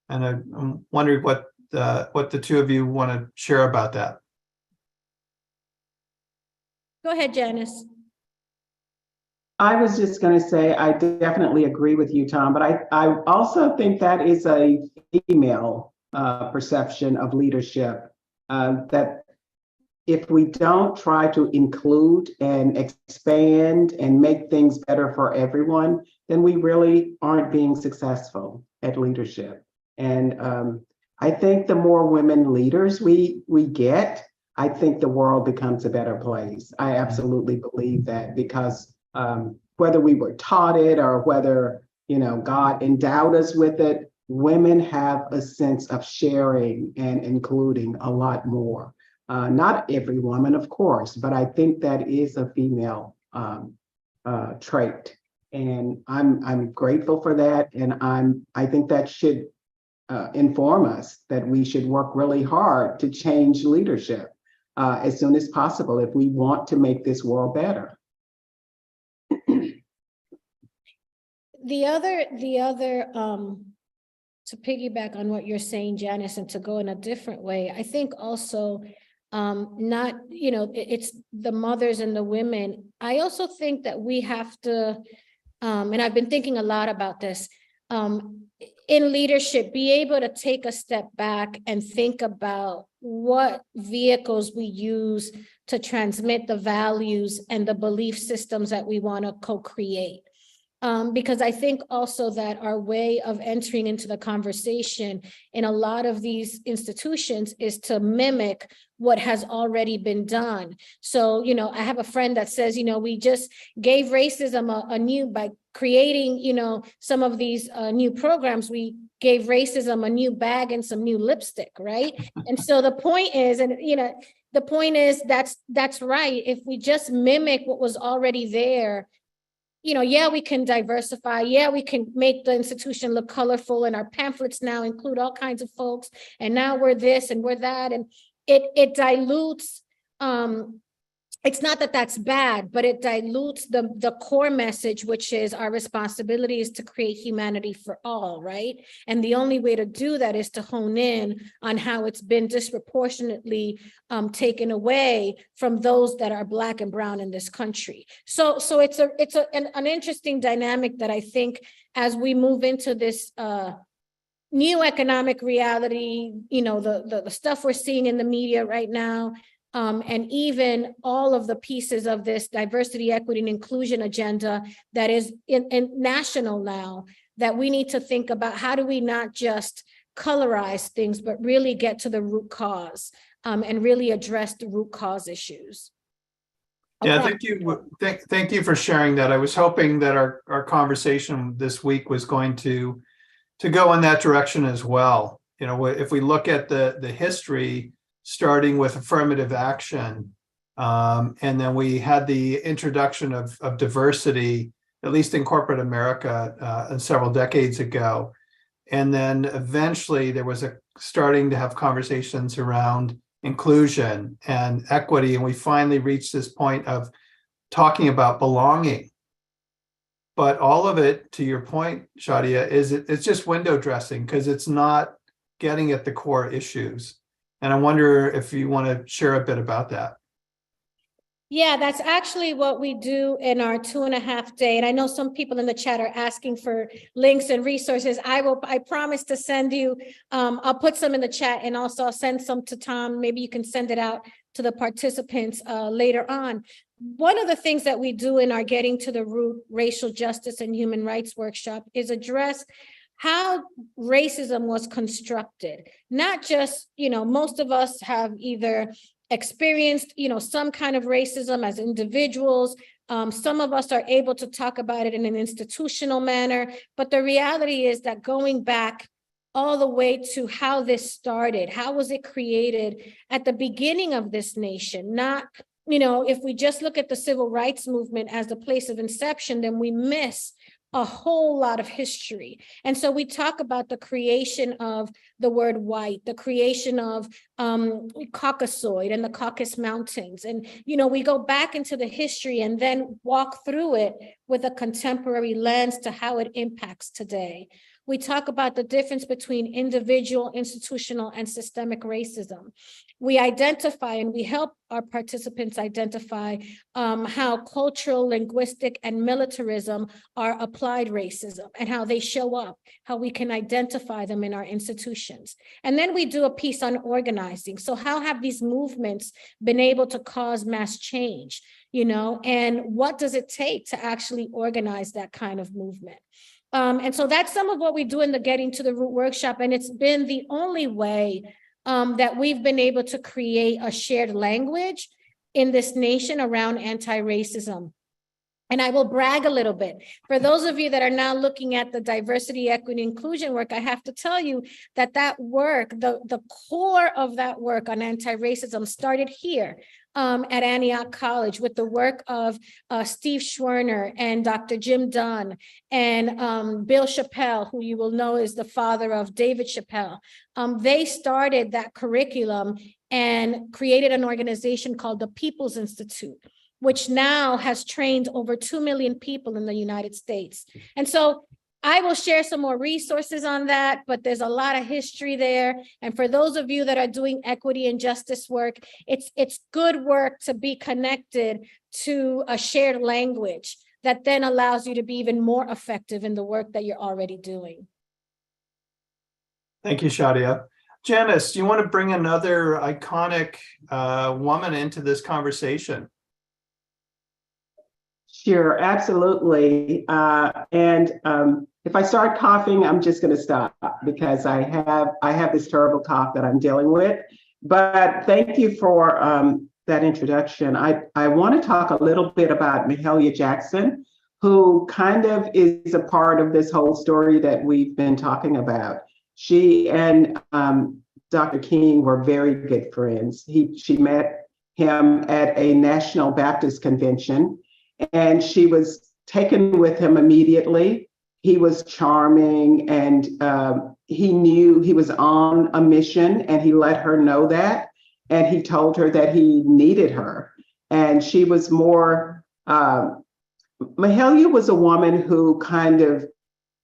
Speaker 2: And I'm wondering what the two of you want to share about that.
Speaker 3: Go ahead, Janis.
Speaker 1: I was just going to say, I definitely agree with you, Tom, but I also think that is a female perception of leadership, that if we don't try to include and expand and make things better for everyone, then we really aren't being successful at leadership. And I think the more women leaders we get, I think the world becomes a better place. I absolutely believe that, because whether we were taught it or whether, God endowed us with it, women have a sense of sharing and including a lot more. Not every woman, of course, but I think that is a female trait. And I'm grateful for that. And I think that should inform us that we should work really hard to change leadership as soon as possible if we want to make this world better.
Speaker 3: The other, to piggyback on what you're saying, Janis, and to go in a different way, I think also not, it's the mothers and the women. I also think that we have to, and I've been thinking a lot about this, in leadership, be able to take a step back and think about what vehicles we use to transmit the values and the belief systems that we want to co-create. Because I think also that our way of entering into the conversation in a lot of these institutions is to mimic what has already been done. So, I have a friend that says, we just gave racism a new, by creating, some of these new programs, we gave racism a new bag and some new lipstick, right? And so the point is, that's right. If we just mimic what was already there, yeah, we can diversify. Yeah, we can make the institution look colorful, and our pamphlets now include all kinds of folks. And now we're this and we're that. And it dilutes, it's not that that's bad, but it dilutes the core message, which is our responsibility is to create humanity for all, right? And the only way to do that is to hone in on how it's been disproportionately taken away from those that are Black and brown in this country. So it's an interesting dynamic that I think as we move into this new economic reality, the stuff we're seeing in the media right now, and even all of the pieces of this diversity, equity, and inclusion agenda that is in national now, that we need to think about how do we not just colorize things, but really get to the root cause and really address the root cause issues.
Speaker 2: Yeah, thank you for sharing that. I was hoping that our conversation this week was going to go in that direction as well. If we look at the history, starting with affirmative action. And then we had the introduction of diversity, at least in corporate America, several decades ago. And then eventually there was starting to have conversations around inclusion and equity. And we finally reached this point of talking about belonging. But all of it, to your point, Shadia, it's just window dressing because it's not getting at the core issues. And I wonder if you want to share a bit about that.
Speaker 3: Yeah, that's actually what we do in our 2.5 day. And I know some people in the chat are asking for links and resources. I promise to send you, I'll put some in the chat, and also I'll send some to Tom. Maybe you can send it out to the participants later on. One of the things that we do in our Getting to the Root Racial Justice and Human Rights workshop is address how racism was constructed. Not just, most of us have either experienced, some kind of racism as individuals. Some of us are able to talk about it in an institutional manner, but the reality is that going back all the way to how this started, how was it created at the beginning of this nation? Not, if we just look at the civil rights movement as the place of inception, then we miss a whole lot of history. And so we talk about the creation of the word white, the creation of Caucasoid and the Caucasus Mountains. And, we go back into the history and then walk through it with a contemporary lens to how it impacts today. We talk about the difference between individual, institutional, and systemic racism. We identify and we help our participants identify how cultural, linguistic, and militarism are applied racism and how they show up, how we can identify them in our institutions. And then we do a piece on organizing. So how have these movements been able to cause mass change, and what does it take to actually organize that kind of movement? And so that's some of what we do in the Getting to the Root workshop. And it's been the only way that we've been able to create a shared language in this nation around anti-racism. And I will brag a little bit. For those of you that are now looking at the diversity, equity, inclusion work, I have to tell you that work, the core of that work on anti-racism started here at Antioch College with the work of Steve Schwerner and Dr. Jim Dunn and Bill Chappelle, who you will know is the father of David Chappelle. They started that curriculum and created an organization called the People's Institute, which now has trained over 2 million people in the United States. And so I will share some more resources on that, but there's a lot of history there. And for those of you that are doing equity and justice work, it's good work to be connected to a shared language that then allows you to be even more effective in the work that you're already doing.
Speaker 2: Thank you, Shadia. Janis, do you want to bring another iconic woman into this conversation?
Speaker 1: Sure, absolutely. If I start coughing, I'm just going to stop because I have this terrible cough that I'm dealing with. But thank you for that introduction. I want to talk a little bit about Mahalia Jackson, who kind of is a part of this whole story that we've been talking about. She and Dr. King were very good friends. She met him at a National Baptist convention, and she was taken with him immediately. He was charming, and he knew he was on a mission, and he let her know that. And he told her that he needed her. And she was more, Mahalia was a woman who kind of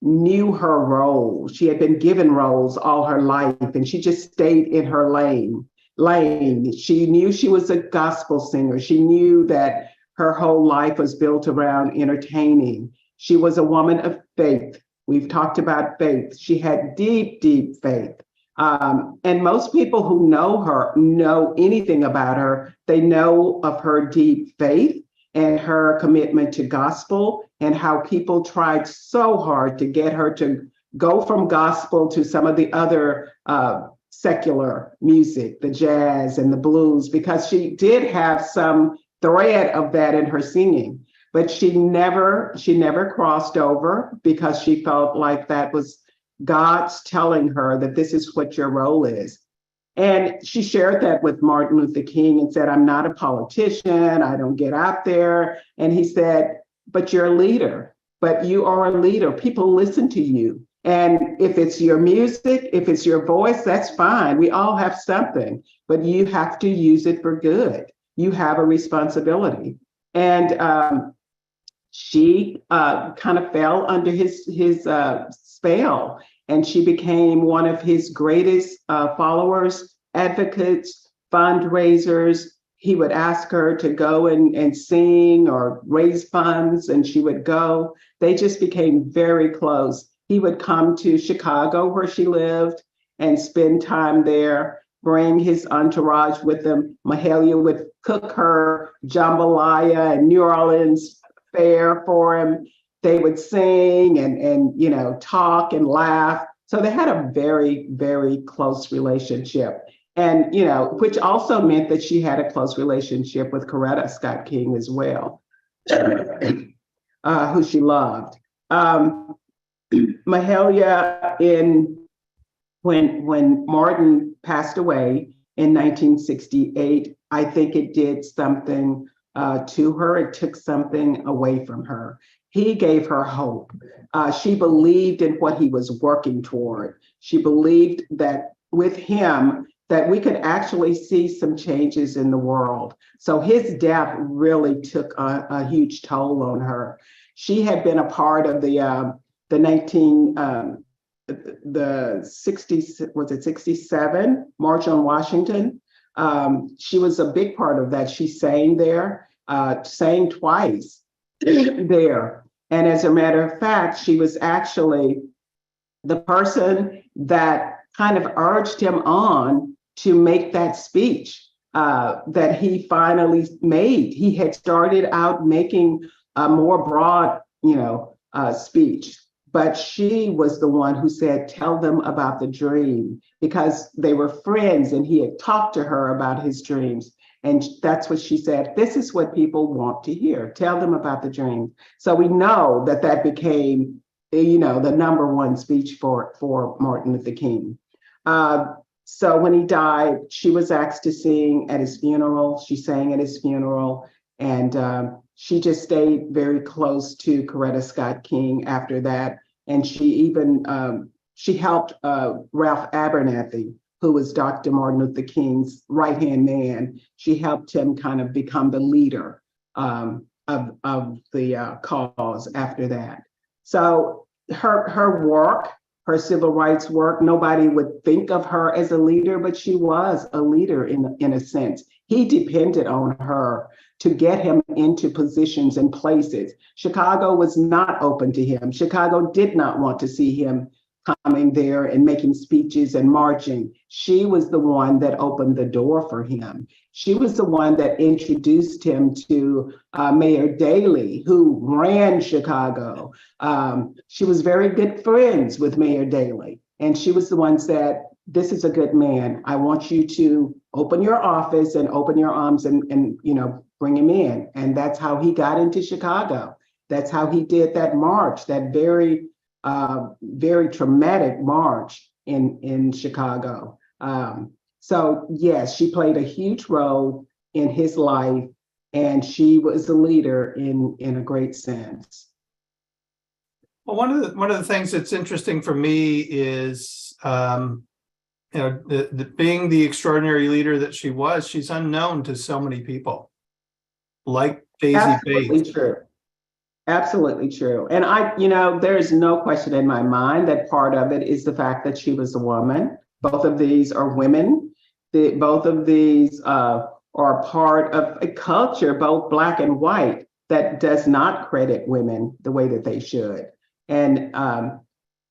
Speaker 1: knew her role. She had been given roles all her life, and she just stayed in her lane. She knew she was a gospel singer. She knew that her whole life was built around entertaining. She was a woman of faith. We've talked about faith. She had deep, deep faith. And most people who know anything about her, they know of her deep faith and her commitment to gospel and how people tried so hard to get her to go from gospel to some of the other secular music, the jazz and the blues, because she did have some thread of that in her singing. But she never crossed over because she felt like that was God's telling her that this is what your role is. And she shared that with Martin Luther King and said, I'm not a politician, I don't get out there. And he said, but you're a leader, but you are a leader. People listen to you. And if it's your music, if it's your voice, that's fine. We all have something, but you have to use it for good. You have a responsibility. And she kind of fell under his spell, and she became one of his greatest followers, advocates, fundraisers. He would ask her to go and sing or raise funds, and she would go. They just became very close. He would come to Chicago, where she lived, and spend time there, bring his entourage with him. Mahalia would cook her jambalaya and New Orleans fare for him. They would sing and talk and laugh. So they had a very, very close relationship. And, which also meant that she had a close relationship with Coretta Scott King as well, who she loved. Mahalia, when Martin passed away in 1968, I think it did something to her. It took something away from her. He gave her hope. She believed in what he was working toward. She believed that with him, that we could actually see some changes in the world. So his death really took a huge toll on her. She had been a part of the 67 March on Washington. She was a big part of that. She sang there, sang twice there. And as a matter of fact, she was actually the person that kind of urged him on to make that speech that he finally made. He had started out making a more broad, speech, but she was the one who said, tell them about the dream, because they were friends and he had talked to her about his dreams. And that's what she said, this is what people want to hear. Tell them about the dream. So we know that became, the number one speech for Martin Luther King. So when he died, she was asked to sing at his funeral. She sang at his funeral, and she just stayed very close to Coretta Scott King after that. And she even, she helped Ralph Abernathy, who was Dr. Martin Luther King's right-hand man. She helped him kind of become the leader of the cause after that. So her work, her civil rights work, nobody would think of her as a leader, but she was a leader in a sense. He depended on her to get him into positions and places. Chicago was not open to him. Chicago did not want to see him coming there and making speeches and marching. She was the one that opened the door for him. She was the one that introduced him to Mayor Daley, who ran Chicago. She was very good friends with Mayor Daley. And she was the one that said, this is a good man. I want you to open your office and open your arms and bring him in. And that's how he got into Chicago. That's how he did that march, that very traumatic march in Chicago. So yes, she played a huge role in his life, and she was a leader in a great sense.
Speaker 2: Well, one of the things that's interesting for me is, being the extraordinary leader that she was, she's unknown to so many people, like Daisy
Speaker 1: Absolutely
Speaker 2: Bates.
Speaker 1: True. Absolutely true. And there is no question in my mind that part of it is the fact that she was a woman. Both of these are women. Both of these are part of a culture, both Black and white, that does not credit women the way that they should. And,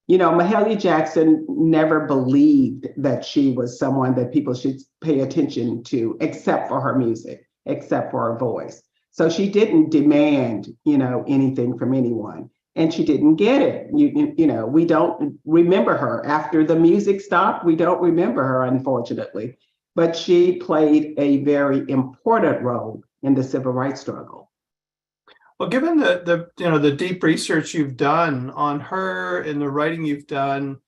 Speaker 1: Mahalia Jackson never believed that she was someone that people should pay attention to, except for her music, except for her voice. So she didn't demand, anything from anyone, and she didn't get it. We don't remember her after the music stopped. We don't remember her, unfortunately, but she played a very important role in the civil rights struggle.
Speaker 2: Well, given the deep research you've done on her and the writing you've done,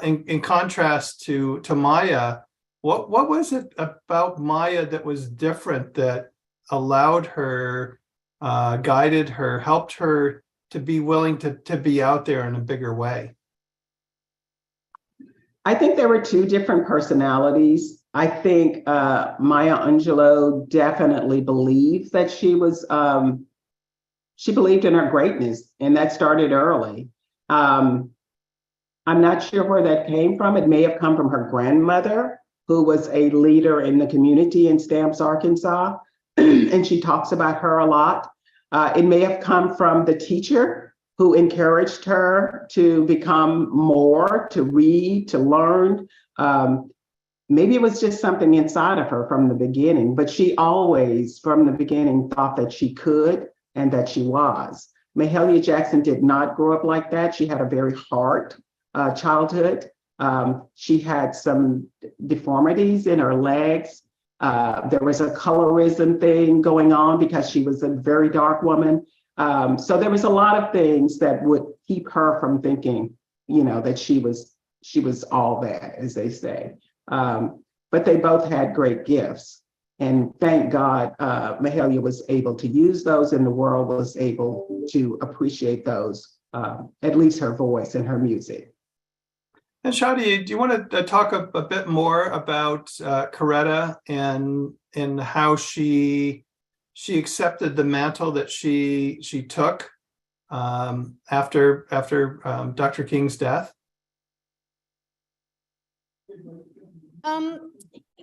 Speaker 2: in contrast to Maya, what was it about Maya that was different, that allowed her, guided her, helped her to be willing to be out there in a bigger way?
Speaker 1: I think there were two different personalities. I think Maya Angelou definitely believed that she was she believed in her greatness, and that started early. I'm not sure where that came from. It may have come from her grandmother, who was a leader in the community in Stamps, Arkansas, and she talks about her a lot. It may have come from the teacher who encouraged her to become more, to read, to learn. Maybe it was just something inside of her from the beginning, but she always, from the beginning, thought that she could and that she was. Mahalia Jackson did not grow up like that. She had a very hard childhood. She had some deformities in her legs. There was a colorism thing going on because she was a very dark woman. So there was a lot of things that would keep her from thinking, that she was all that, as they say. But they both had great gifts. And thank God, Mahalia was able to use those, and the world was able to appreciate those, at least her voice and her music.
Speaker 2: And Shadi, do you want to talk a bit more about Coretta and how she accepted the mantle that she took after Dr. King's death?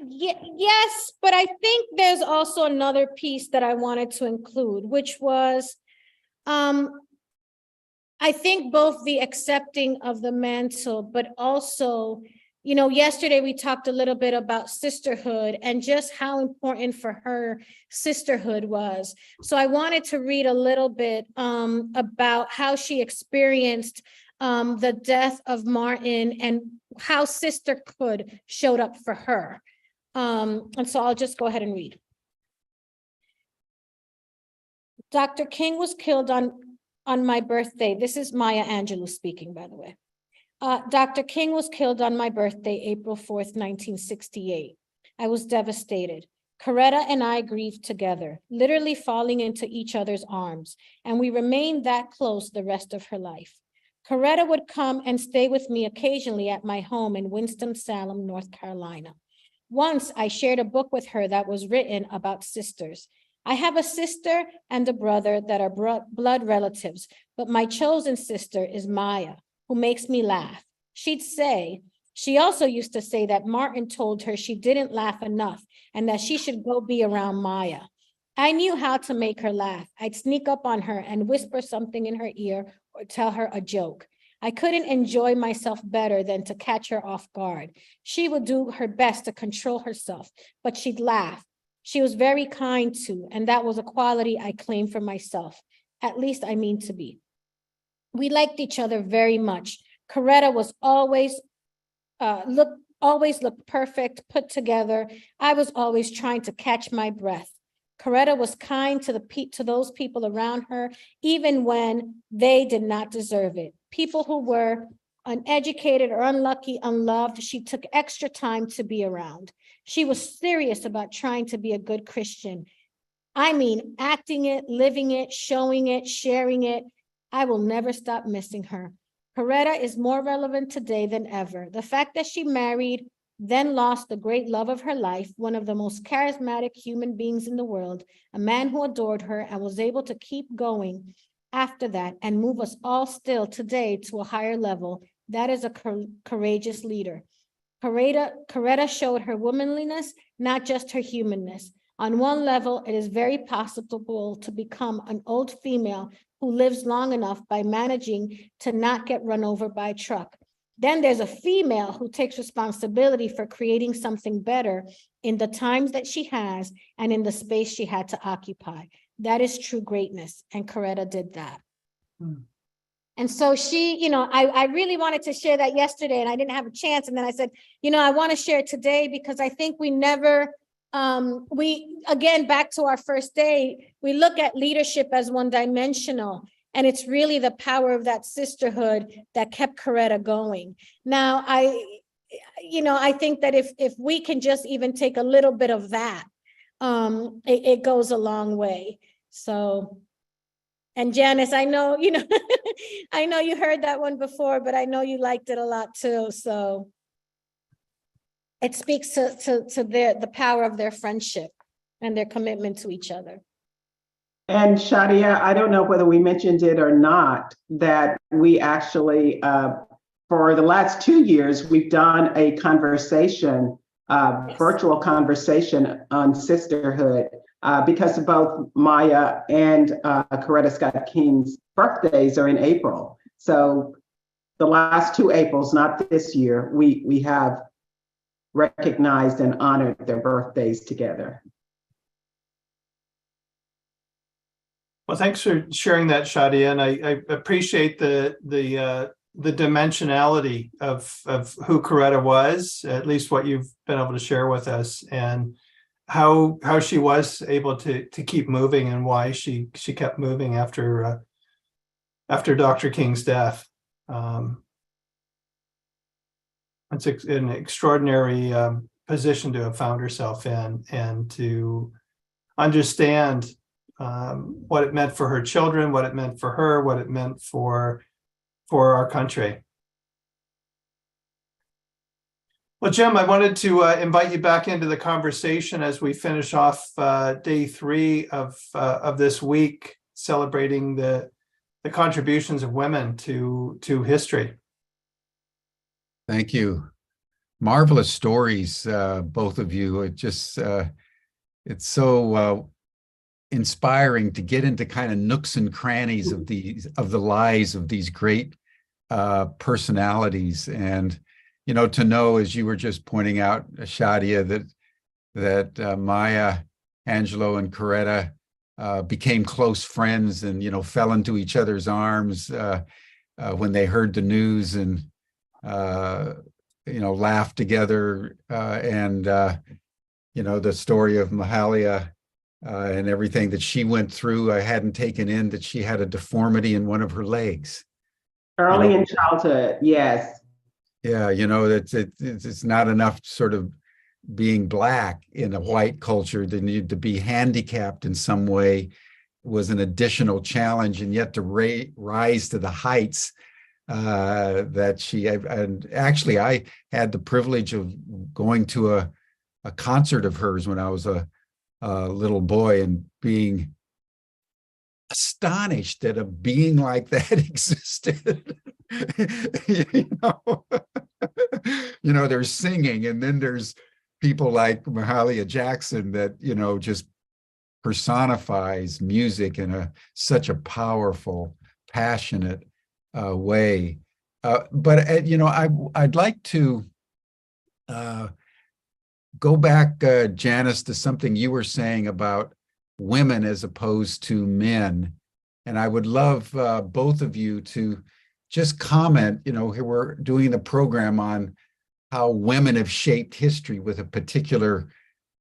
Speaker 3: Yes, but I think there's also another piece that I wanted to include, which was, I think both the accepting of the mantle, but also, yesterday we talked a little bit about sisterhood and just how important for her sisterhood was. So I wanted to read a little bit about how she experienced the death of Martin and how sisterhood showed up for her. And so I'll just go ahead and read. Dr. King was killed on my birthday. This is Maya Angelou speaking, by the way. Dr. King was killed on my birthday, April 4th, 1968. I was devastated. Coretta and I grieved together, literally falling into each other's arms, and we remained that close the rest of her life. Coretta would come and stay with me occasionally at my home in Winston-Salem, North Carolina. Once I shared a book with her that was written about sisters. I have a sister and a brother that are blood relatives, but my chosen sister is Maya, who makes me laugh. She also used to say that Martin told her she didn't laugh enough and that she should go be around Maya. I knew how to make her laugh. I'd sneak up on her and whisper something in her ear or tell her a joke. I couldn't enjoy myself better than to catch her off guard. She would do her best to control herself, but she'd laugh. She was very kind too, and that was a quality I claimed for myself. At least I mean to be. We liked each other very much. Coretta was always looked perfect, put together. I was always trying to catch my breath. Coretta was kind to those people around her, even when they did not deserve it. People who were uneducated or unlucky, unloved, she took extra time to be around. She was serious about trying to be a good Christian. I mean, acting it, living it, showing it, sharing it. I will never stop missing her. Coretta is more relevant today than ever. The fact that she married, then lost the great love of her life, one of the most charismatic human beings in the world, a man who adored her and was able to keep going after that and move us all still today to a higher level. That is a courageous leader. Coretta showed her womanliness, not just her humanness. On one level, it is very possible to become an old female who lives long enough by managing to not get run over by a truck. Then there's a female who takes responsibility for creating something better in the times that she has and in the space she had to occupy. That is true greatness, and Coretta did that. And so she, I really wanted to share that yesterday and I didn't have a chance. And then I said, I want to share it today because I think we never, again, back to our first day, we look at leadership as one-dimensional. And it's really the power of that sisterhood that kept Coretta going. Now, I think that if we can just even take a little bit of that, it goes a long way. So, and Janis, I know, I know you heard that one before, but I know you liked it a lot too. So it speaks to the power of their friendship and their commitment to each other.
Speaker 1: And Shadia, I don't know whether we mentioned it or not, that we actually, for the last 2 years, we've done a conversation, virtual conversation on sisterhood, because both Maya and Coretta Scott King's birthdays are in April. So the last 2 Aprils, not this year, we have recognized and honored their birthdays together.
Speaker 2: Well, thanks for sharing that, Shadia, and I appreciate the dimensionality of who Coretta was, at least what you've been able to share with us, and how she was able to keep moving and why she kept moving after Dr. King's death. It's an extraordinary position to have found herself in, and to understand what it meant for her children, what it meant for her, what it meant for our country. Well, Jim, I wanted to invite you back into the conversation as we finish off day 3 of this week, celebrating the contributions of women to history.
Speaker 9: Thank you. Marvelous stories, both of you. It just, it's so inspiring to get into kind of nooks and crannies of the lives of these great personalities. And, you know, to know, as you were just pointing out, Shadia, that Maya Angelou and Coretta became close friends and, you know, fell into each other's arms when they heard the news, and you know, laughed together, and you know, the story of Mahalia and everything that she went through. I hadn't taken in that she had a deformity in one of her legs.
Speaker 1: Early in childhood, yes.
Speaker 9: Yeah, you know, it's not enough sort of being Black in a white culture. They need to be handicapped in some way was an additional challenge, and yet to rise to the heights that she, and actually I had the privilege of going to a concert of hers when I was a little boy, and being astonished that a being like that existed. You know, there's singing, and then there's people like Mahalia Jackson that, you know, just personifies music in such a powerful, passionate way. But you know, I'd like to go back, Janis, to something you were saying about women as opposed to men. And I would love both of you to just comment. You know, here we're doing the program on how women have shaped history with a particular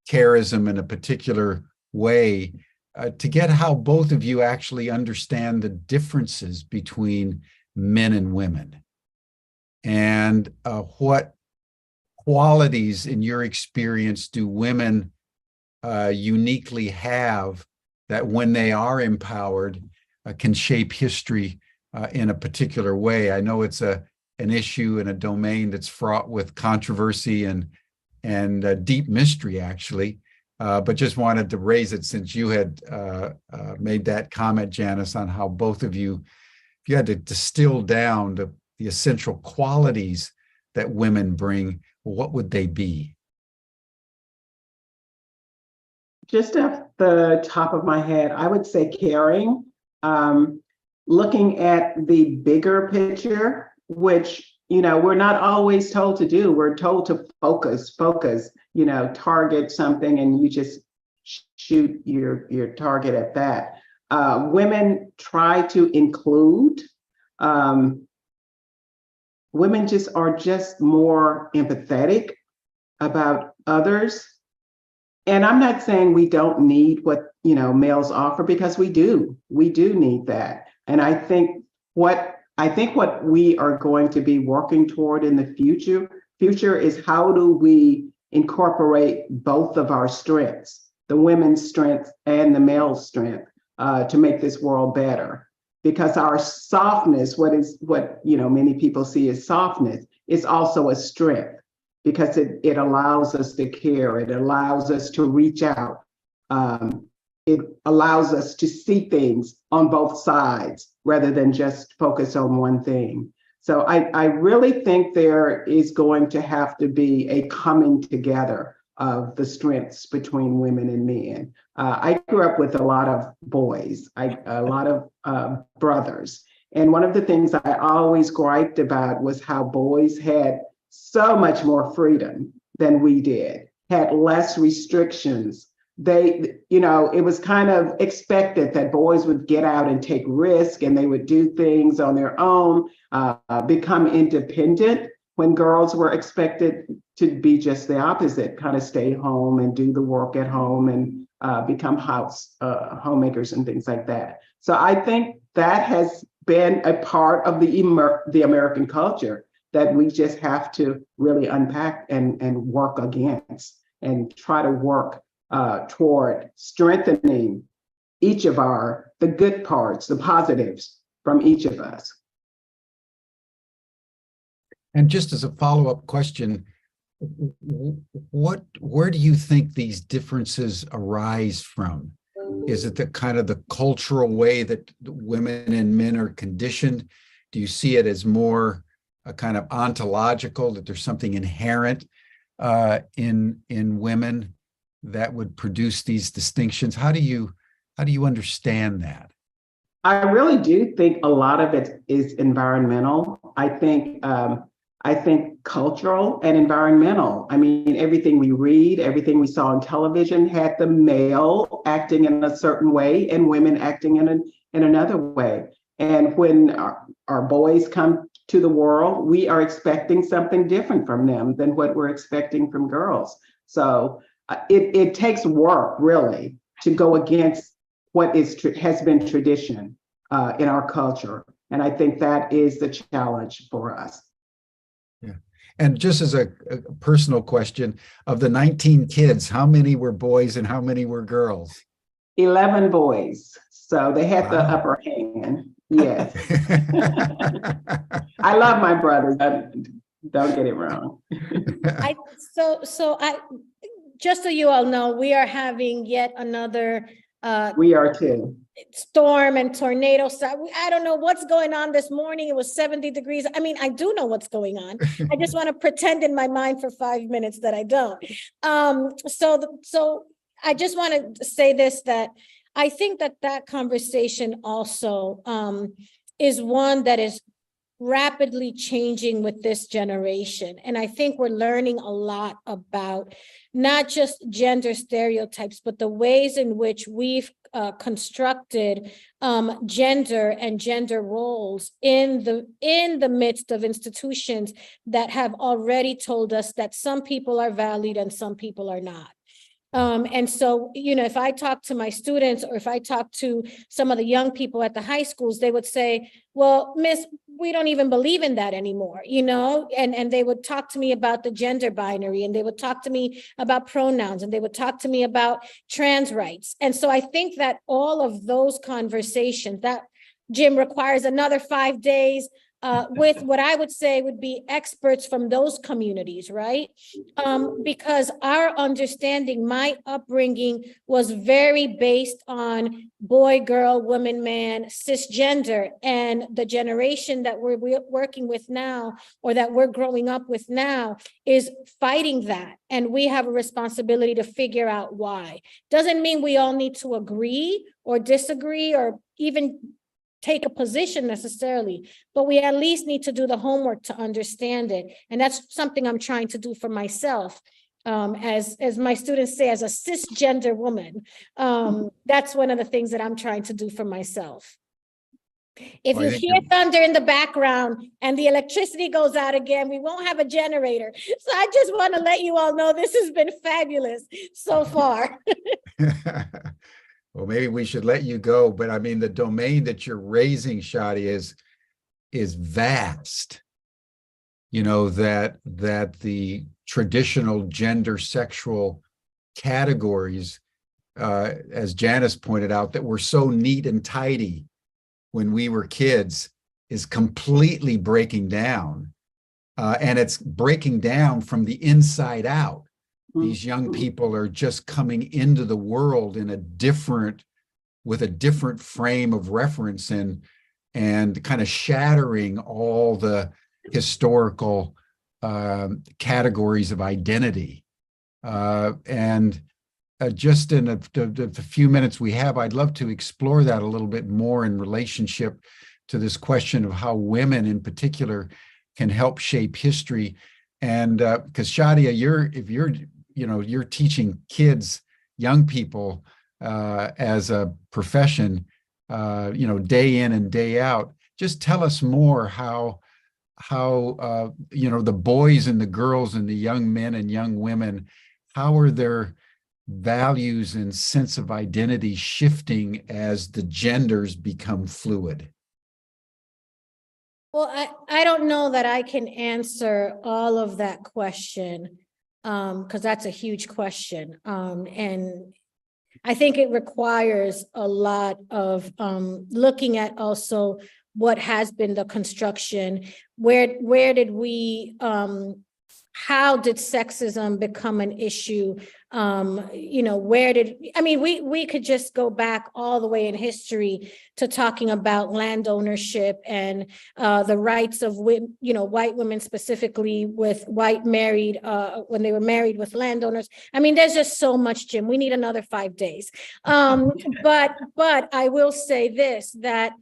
Speaker 9: charism in a particular way, to get how both of you actually understand the differences between men and women, and what qualities in your experience do women uniquely have that, when they are empowered, can shape history in a particular way. I know it's an issue and a domain that's fraught with controversy and deep mystery, actually, but just wanted to raise it since you had made that comment, Janis, on how both of you, if you had to distill down the essential qualities that women bring, what would they be?
Speaker 1: Just off the top of my head, I would say caring, looking at the bigger picture, which, you know, we're not always told to do. We're told to focus, you know, target something, and you just shoot your target at that. Women try to include. Women are just more empathetic about others. And I'm not saying we don't need what, you know, males offer, because we do need that. And I think what we are going to be working toward in the future is, how do we incorporate both of our strengths, the women's strength and the male strength, to make this world better. Because our softness, what you know, many people see as softness, is also a strength, because it allows us to care, it allows us to reach out. it allows us to see things on both sides rather than just focus on one thing. So I really think there is going to have to be a coming together of the strengths between women and men. I grew up with a lot of boys, a lot of brothers. And one of the things I always griped about was how boys had so much more freedom than we did, had less restrictions. It was kind of expected that boys would get out and take risks and they would do things on their own, become independent, when girls were expected to be just the opposite, kind of stay home and do the work at home and become homemakers and things like that. So I think that has been a part of the American culture that we just have to really unpack and work against, and try to work toward strengthening each of the good parts, the positives from each of us.
Speaker 9: And just as a follow-up question, where do you think these differences arise from? Is it the kind of the cultural way that women and men are conditioned? Do you see it as more a kind of ontological, that there's something inherent in women that would produce these distinctions? How do you understand that?
Speaker 1: I really do think a lot of it is environmental. I think cultural and environmental. I mean, everything we read, everything we saw on television had the male acting in a certain way and women acting in another way. And when our boys come to the world, we are expecting something different from them than what we're expecting from girls. So it takes work, really, to go against what has been tradition in our culture. And I think that is the challenge for us.
Speaker 9: Yeah. And just as a personal question, of the 19 kids, how many were boys and how many were girls?
Speaker 1: 11 boys. So they had the upper hand. Yes. I love my brothers. Don't get it wrong.
Speaker 3: Just so you all know, we are having yet another
Speaker 1: we are too.
Speaker 3: Storm and tornado. So I don't know what's going on this morning. It was 70 degrees. I mean, I do know what's going on. I just want to pretend in my mind for 5 minutes that I don't. So I just want to say this, that I think that conversation also is one that is rapidly changing with this generation. And I think we're learning a lot about not just gender stereotypes, but the ways in which we've constructed gender and gender roles in the midst of institutions that have already told us that some people are valued and some people are not. And so, if I talk to my students, or if I talk to some of the young people at the high schools, they would say, well, Miss, we don't even believe in that anymore, and they would talk to me about the gender binary, and they would talk to me about pronouns, and they would talk to me about trans rights. And so I think that all of those conversations, that, Jim, requires another 5 days with what I would say would be experts from those communities, right? Because our understanding, my upbringing was very based on boy, girl, woman, man, cisgender, and the generation that we're working with now, or that we're growing up with now, is fighting that. And we have a responsibility to figure out why. Doesn't mean we all need to agree or disagree or even take a position necessarily, but we at least need to do the homework to understand it. And that's something I'm trying to do for myself. As my students say, as a cisgender woman, that's one of the things that I'm trying to do for myself. If you hear thunder in the background and the electricity goes out again, we won't have a generator. So I just want to let you all know this has been fabulous so far.
Speaker 9: Well, maybe we should let you go, but I mean, the domain that you're raising, Shadi, is vast. That the traditional gender sexual categories, as Janis pointed out, that were so neat and tidy when we were kids, is completely breaking down. And it's breaking down from the inside out. these young people are just coming into the world in with a different frame of reference and kind of shattering all the historical categories of identity. Just in the few minutes we have, I'd love to explore that a little bit more in relationship to this question of how women in particular can help shape history. And because Shadia, you're teaching kids, young people as a profession, day in and day out. Just tell us more how the boys and the girls and the young men and young women, how are their values and sense of identity shifting as the genders become fluid?
Speaker 3: Well, I don't know that I can answer all of that question, because that's a huge question. And I think it requires a lot of looking at also what has been the construction, where did we, how did sexism become an issue? We could just go back all the way in history to talking about land ownership and the rights of women, white women specifically with white married, when they were married with landowners. I mean, there's just so much, Jim. We need another 5 days. But I will say this, that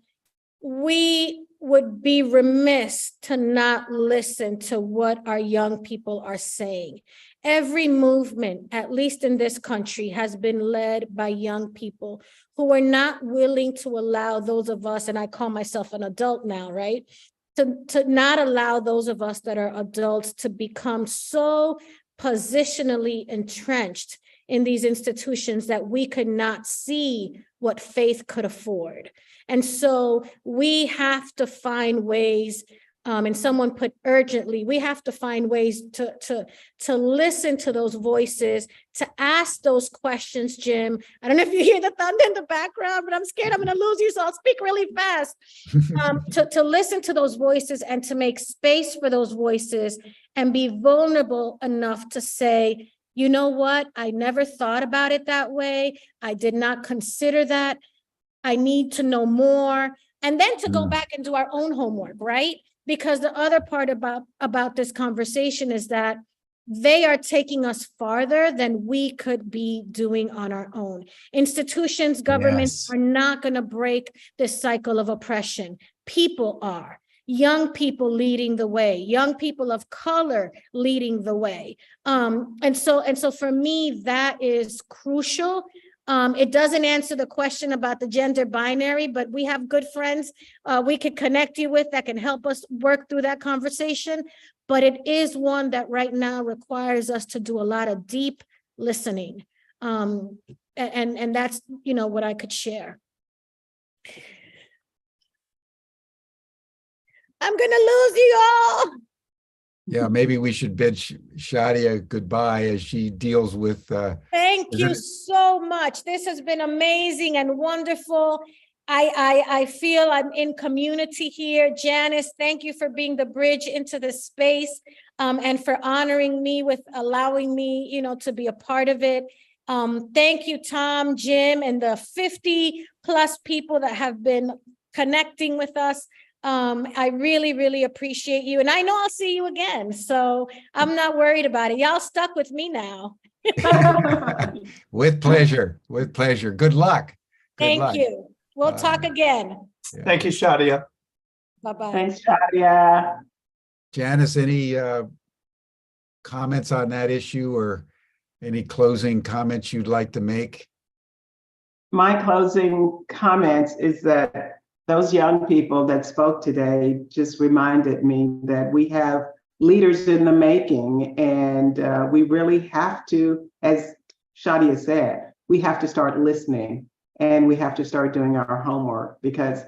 Speaker 3: we would be remiss to not listen to what our young people are saying. Every movement, at least in this country, has been led by young people who are not willing to allow those of us, and I call myself an adult now, right? To not allow those of us that are adults to become so positionally entrenched in these institutions that we could not see what faith could afford. And so we have to find ways, and someone put urgently, we have to find ways to listen to those voices, to ask those questions, Jim. I don't know if you hear the thunder in the background, but I'm scared I'm going to lose you, so I'll speak really fast. To listen to those voices and to make space for those voices and be vulnerable enough to say, you know what? I never thought about it that way. I did not consider that. I need to know more. And then to go back and do our own homework, right? Because the other part about this conversation is that they are taking us farther than we could be doing on our own. Institutions, governments are not going to break this cycle of oppression. People are. Young people leading the way, young people of color leading the way. And so for me, that is crucial. It doesn't answer the question about the gender binary, but we have good friends we could connect you with that can help us work through that conversation. But it is one that right now requires us to do a lot of deep listening. And that's, what I could share. I'm going to lose you all.
Speaker 9: Yeah, maybe we should bid Shadia goodbye as she deals with.
Speaker 3: Thank you so much. This has been amazing and wonderful. I feel I'm in community here. Janis, thank you for being the bridge into this space, and for honoring me with allowing me, to be a part of it. Thank you, Tom, Jim, and the 50 plus people that have been connecting with us. I really, really appreciate you. And I know I'll see you again. So I'm not worried about it. Y'all stuck with me now.
Speaker 9: With pleasure. With pleasure. Good luck.
Speaker 3: Thank you. We'll talk again.
Speaker 9: Yeah.
Speaker 2: Thank you, Shadia.
Speaker 3: Bye-bye.
Speaker 1: Thanks, Shadia.
Speaker 9: Janis, any comments on that issue or any closing comments you'd like to make?
Speaker 1: My closing comments is that those young people that spoke today just reminded me that we have leaders in the making, and we really have to, as Shadia said, we have to start listening and we have to start doing our homework, because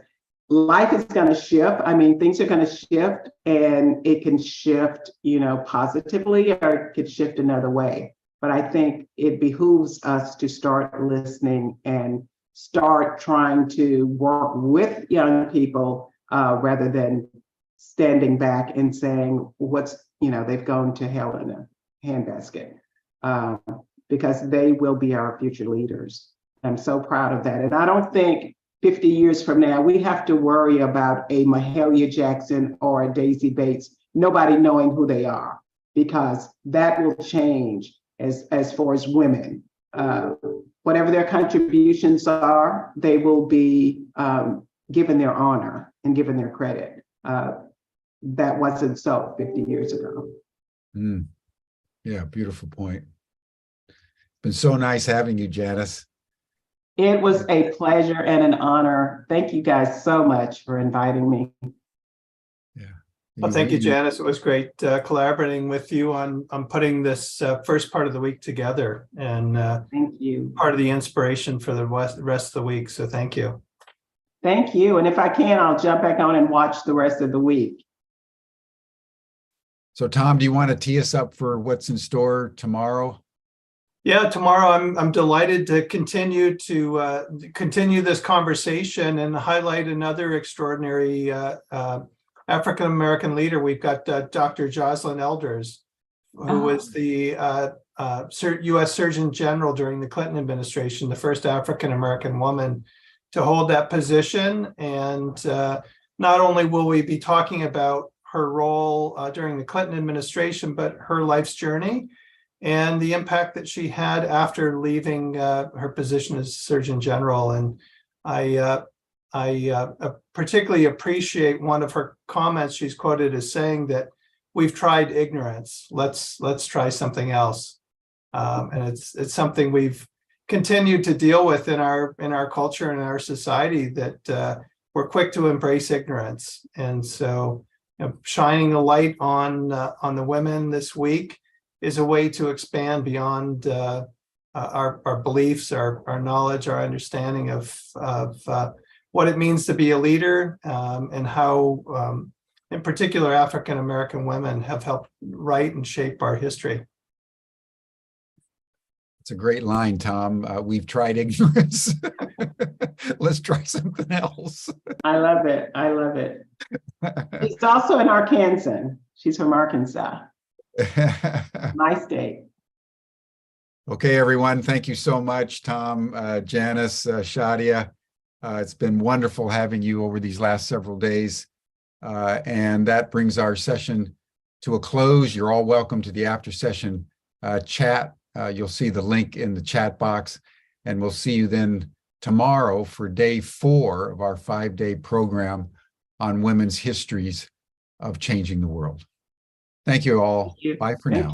Speaker 1: life is going to shift. I mean, things are going to shift, and it can shift, positively, or it could shift another way. But I think it behooves us to start listening and start trying to work with young people rather than standing back and saying they've gone to hell in a handbasket. because they will be our future leaders. I'm so proud of that. And I don't think 50 years from now, we have to worry about a Mahalia Jackson or a Daisy Bates, nobody knowing who they are, because that will change as far as women. Whatever their contributions are, they will be given their honor and given their credit. That wasn't so 50 years ago.
Speaker 9: Yeah, beautiful point. Been so nice having you, Janis.
Speaker 1: It was a pleasure and an honor. Thank you guys so much for inviting me.
Speaker 2: Well, thank you, Janis. It was great collaborating with you on putting this first part of the week together, and
Speaker 1: thank you.
Speaker 2: Part of the inspiration for the rest of the week. So thank you.
Speaker 1: Thank you. And if I can, I'll jump back on and watch the rest of the week.
Speaker 9: So Tom, do you want to tee us up for what's in store tomorrow?
Speaker 2: Yeah, tomorrow I'm delighted to continue this conversation and highlight another extraordinary African-American leader. We've got Dr. Jocelyn Elders, who was the U.S. Surgeon General during the Clinton administration, the first African-American woman to hold that position. And not only will we be talking about her role during the Clinton administration, but her life's journey and the impact that she had after leaving her position as Surgeon General. And I particularly appreciate one of her comments. She's quoted as saying that we've tried ignorance. Let's try something else. And it's something we've continued to deal with in our culture and in our society, that we're quick to embrace ignorance. And so, shining a light on the women this week is a way to expand beyond our beliefs, our knowledge, our understanding of what it means to be a leader, and how, in particular, African-American women have helped write and shape our history.
Speaker 9: It's a great line, Tom. We've tried ignorance. Let's try something else.
Speaker 1: I love it. I love it. She's also an Arkansan. She's from Arkansas. My state.
Speaker 9: Okay, everyone. Thank you so much, Tom, Janis, Shadia. It's been wonderful having you over these last several days. And that brings our session to a close. You're all welcome to the after session chat. You'll see the link in the chat box, and we'll see you then tomorrow for day 4 of our 5-day program on women's histories of changing the world. Thank you all. Bye for now.